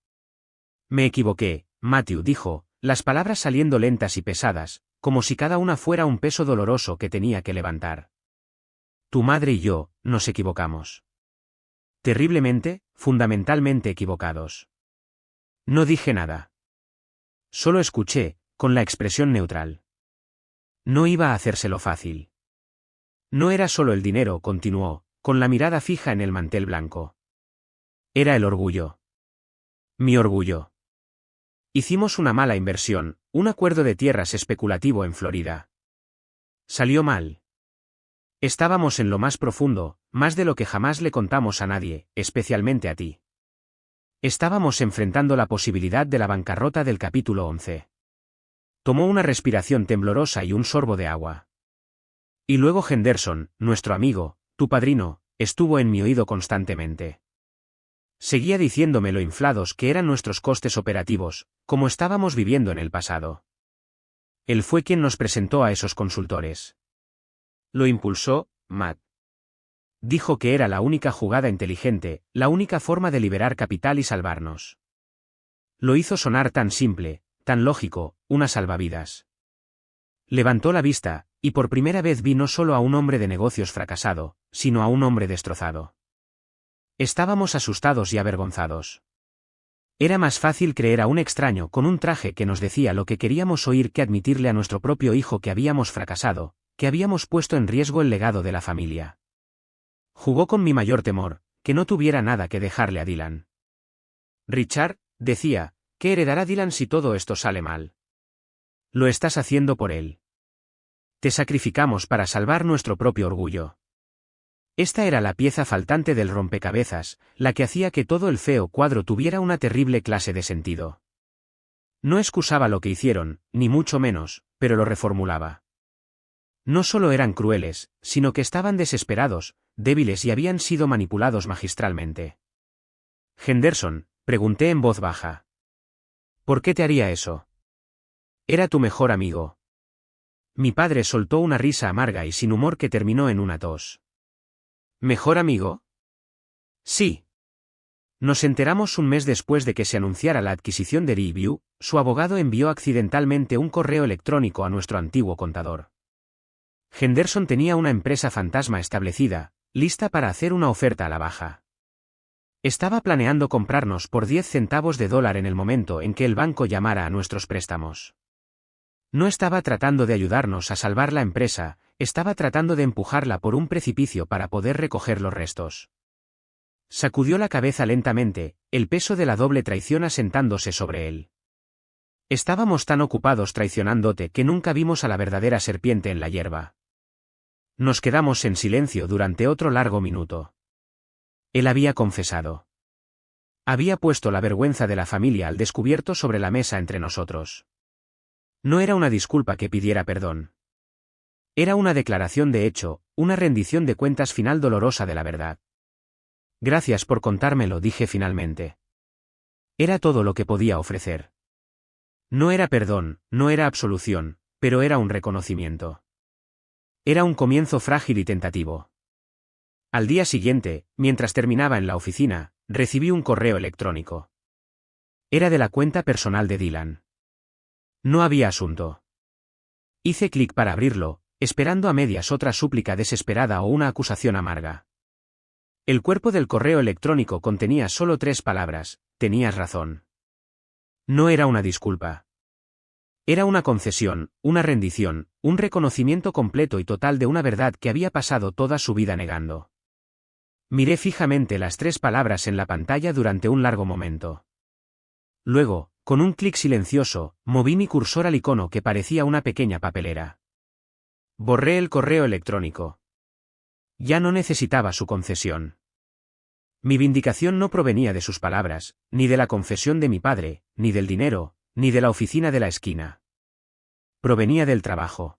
Me equivoqué, Matthew, dijo, las palabras saliendo lentas y pesadas, como si cada una fuera un peso doloroso que tenía que levantar. Tu madre y yo, nos equivocamos. Terriblemente, fundamentalmente equivocados. No dije nada. Solo escuché, con la expresión neutral. No iba a hacérselo fácil. No era solo el dinero, continuó, con la mirada fija en el mantel blanco. Era el orgullo. Mi orgullo. Hicimos una mala inversión, un acuerdo de tierras especulativo en Florida. Salió mal, Estábamos en lo más profundo, más de lo que jamás le contamos a nadie, especialmente a ti. Estábamos enfrentando la posibilidad de la bancarrota del capítulo 11. Tomó una respiración temblorosa y un sorbo de agua. Y luego Henderson, nuestro amigo, tu padrino, estuvo en mi oído constantemente. Seguía diciéndome lo inflados que eran nuestros costes operativos, como estábamos viviendo en el pasado. Él fue quien nos presentó a esos consultores. Lo impulsó, Matt. Dijo que era la única jugada inteligente, la única forma de liberar capital y salvarnos. Lo hizo sonar tan simple, tan lógico, una salvavidas. Levantó la vista, y por primera vez vi no solo a un hombre de negocios fracasado, sino a un hombre destrozado. Estábamos asustados y avergonzados. Era más fácil creer a un extraño con un traje que nos decía lo que queríamos oír que admitirle a nuestro propio hijo que habíamos fracasado, que habíamos puesto en riesgo el legado de la familia. Jugó con mi mayor temor, que no tuviera nada que dejarle a Dylan. Richard, decía, ¿qué heredará Dylan si todo esto sale mal? Lo estás haciendo por él. Te sacrificamos para salvar nuestro propio orgullo. Esta era la pieza faltante del rompecabezas, la que hacía que todo el feo cuadro tuviera una terrible clase de sentido. No excusaba lo que hicieron, ni mucho menos, pero lo reformulaba. No solo eran crueles, sino que estaban desesperados, débiles y habían sido manipulados magistralmente. Henderson, pregunté en voz baja. ¿Por qué te haría eso? Era tu mejor amigo. Mi padre soltó una risa amarga y sin humor que terminó en una tos. ¿Mejor amigo? Sí. Nos enteramos un mes después de que se anunciara la adquisición de Review, su abogado envió accidentalmente un correo electrónico a nuestro antiguo contador. Henderson tenía una empresa fantasma establecida, lista para hacer una oferta a la baja. Estaba planeando comprarnos por 10 centavos de dólar en el momento en que el banco llamara a nuestros préstamos. No estaba tratando de ayudarnos a salvar la empresa, estaba tratando de empujarla por un precipicio para poder recoger los restos. Sacudió la cabeza lentamente, el peso de la doble traición asentándose sobre él. Estábamos tan ocupados traicionándote que nunca vimos a la verdadera serpiente en la hierba. Nos quedamos en silencio durante otro largo minuto. Él había confesado. Había puesto la vergüenza de la familia al descubierto sobre la mesa entre nosotros. No era una disculpa que pidiera perdón. Era una declaración de hecho, una rendición de cuentas final dolorosa de la verdad. Gracias por contármelo, dije finalmente. Era todo lo que podía ofrecer. No era perdón, no era absolución, pero era un reconocimiento. Era un comienzo frágil y tentativo. Al día siguiente, mientras terminaba en la oficina, recibí un correo electrónico. Era de la cuenta personal de Dylan. No había asunto. Hice clic para abrirlo, esperando a medias otra súplica desesperada o una acusación amarga. El cuerpo del correo electrónico contenía solo 3 palabras: tenías razón. No era una disculpa. Era una concesión, una rendición, un reconocimiento completo y total de una verdad que había pasado toda su vida negando. Miré fijamente las 3 palabras en la pantalla durante un largo momento. Luego, con un clic silencioso, moví mi cursor al icono que parecía una pequeña papelera. Borré el correo electrónico. Ya no necesitaba su concesión. Mi vindicación no provenía de sus palabras, ni de la confesión de mi padre, ni del dinero, ni de la oficina de la esquina. Provenía del trabajo.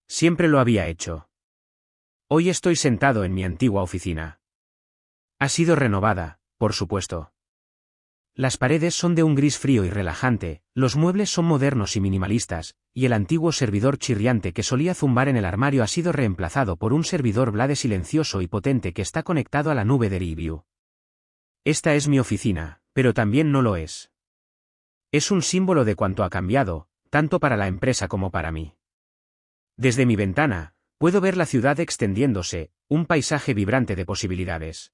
Siempre lo había hecho. Hoy estoy sentado en mi antigua oficina. Ha sido renovada, por supuesto. Las paredes son de un gris frío y relajante, los muebles son modernos y minimalistas, y el antiguo servidor chirriante que solía zumbar en el armario ha sido reemplazado por un servidor Blade silencioso y potente que está conectado a la nube de Review. Esta es mi oficina, pero también no lo es. Es un símbolo de cuánto ha cambiado, tanto para la empresa como para mí. Desde mi ventana, puedo ver la ciudad extendiéndose, un paisaje vibrante de posibilidades.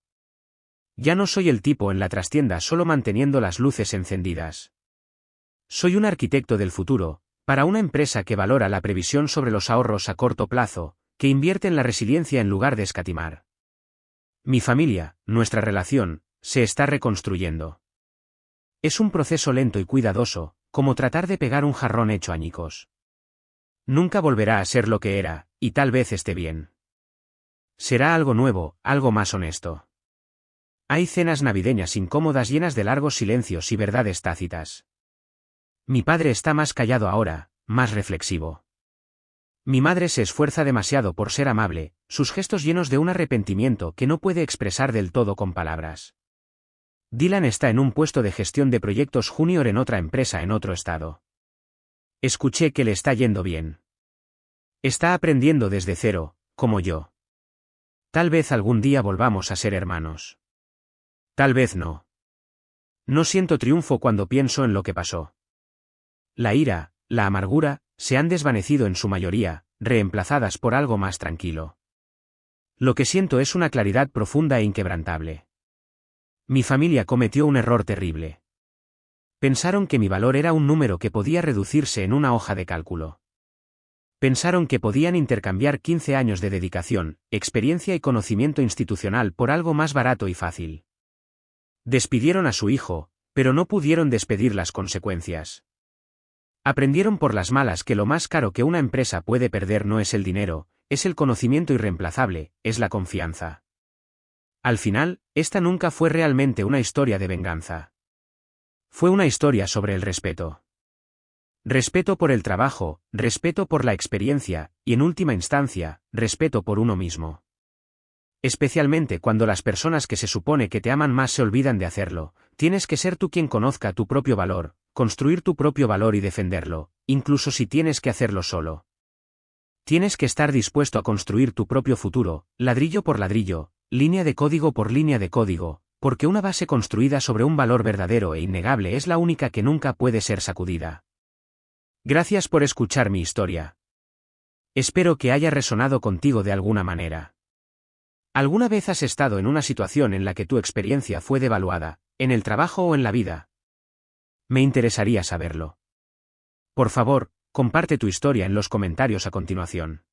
Ya no soy el tipo en la trastienda solo manteniendo las luces encendidas. Soy un arquitecto del futuro, para una empresa que valora la previsión sobre los ahorros a corto plazo, que invierte en la resiliencia en lugar de escatimar. Mi familia, nuestra relación, se está reconstruyendo. Es un proceso lento y cuidadoso, como tratar de pegar un jarrón hecho añicos. Nunca volverá a ser lo que era, y tal vez esté bien. Será algo nuevo, algo más honesto. Hay cenas navideñas incómodas llenas de largos silencios y verdades tácitas. Mi padre está más callado ahora, más reflexivo. Mi madre se esfuerza demasiado por ser amable, sus gestos llenos de un arrepentimiento que no puede expresar del todo con palabras. Dylan está en un puesto de gestión de proyectos junior en otra empresa en otro estado. Escuché que le está yendo bien. Está aprendiendo desde cero, como yo. Tal vez algún día volvamos a ser hermanos. Tal vez no. No siento triunfo cuando pienso en lo que pasó. La ira, la amargura, se han desvanecido en su mayoría, reemplazadas por algo más tranquilo. Lo que siento es una claridad profunda e inquebrantable. Mi familia cometió un error terrible. Pensaron que mi valor era un número que podía reducirse en una hoja de cálculo. Pensaron que podían intercambiar 15 años de dedicación, experiencia y conocimiento institucional por algo más barato y fácil. Despidieron a su hijo, pero no pudieron despedir las consecuencias. Aprendieron por las malas que lo más caro que una empresa puede perder no es el dinero, es el conocimiento irreemplazable, es la confianza. Al final, esta nunca fue realmente una historia de venganza. Fue una historia sobre el respeto. Respeto por el trabajo, respeto por la experiencia, y en última instancia, respeto por uno mismo. Especialmente cuando las personas que se supone que te aman más se olvidan de hacerlo, tienes que ser tú quien conozca tu propio valor, construir tu propio valor y defenderlo, incluso si tienes que hacerlo solo. Tienes que estar dispuesto a construir tu propio futuro, ladrillo por ladrillo, línea de código por línea de código, porque una base construida sobre un valor verdadero e innegable es la única que nunca puede ser sacudida. Gracias por escuchar mi historia. Espero que haya resonado contigo de alguna manera. ¿Alguna vez has estado en una situación en la que tu experiencia fue devaluada, en el trabajo o en la vida? Me interesaría saberlo. Por favor, comparte tu historia en los comentarios a continuación.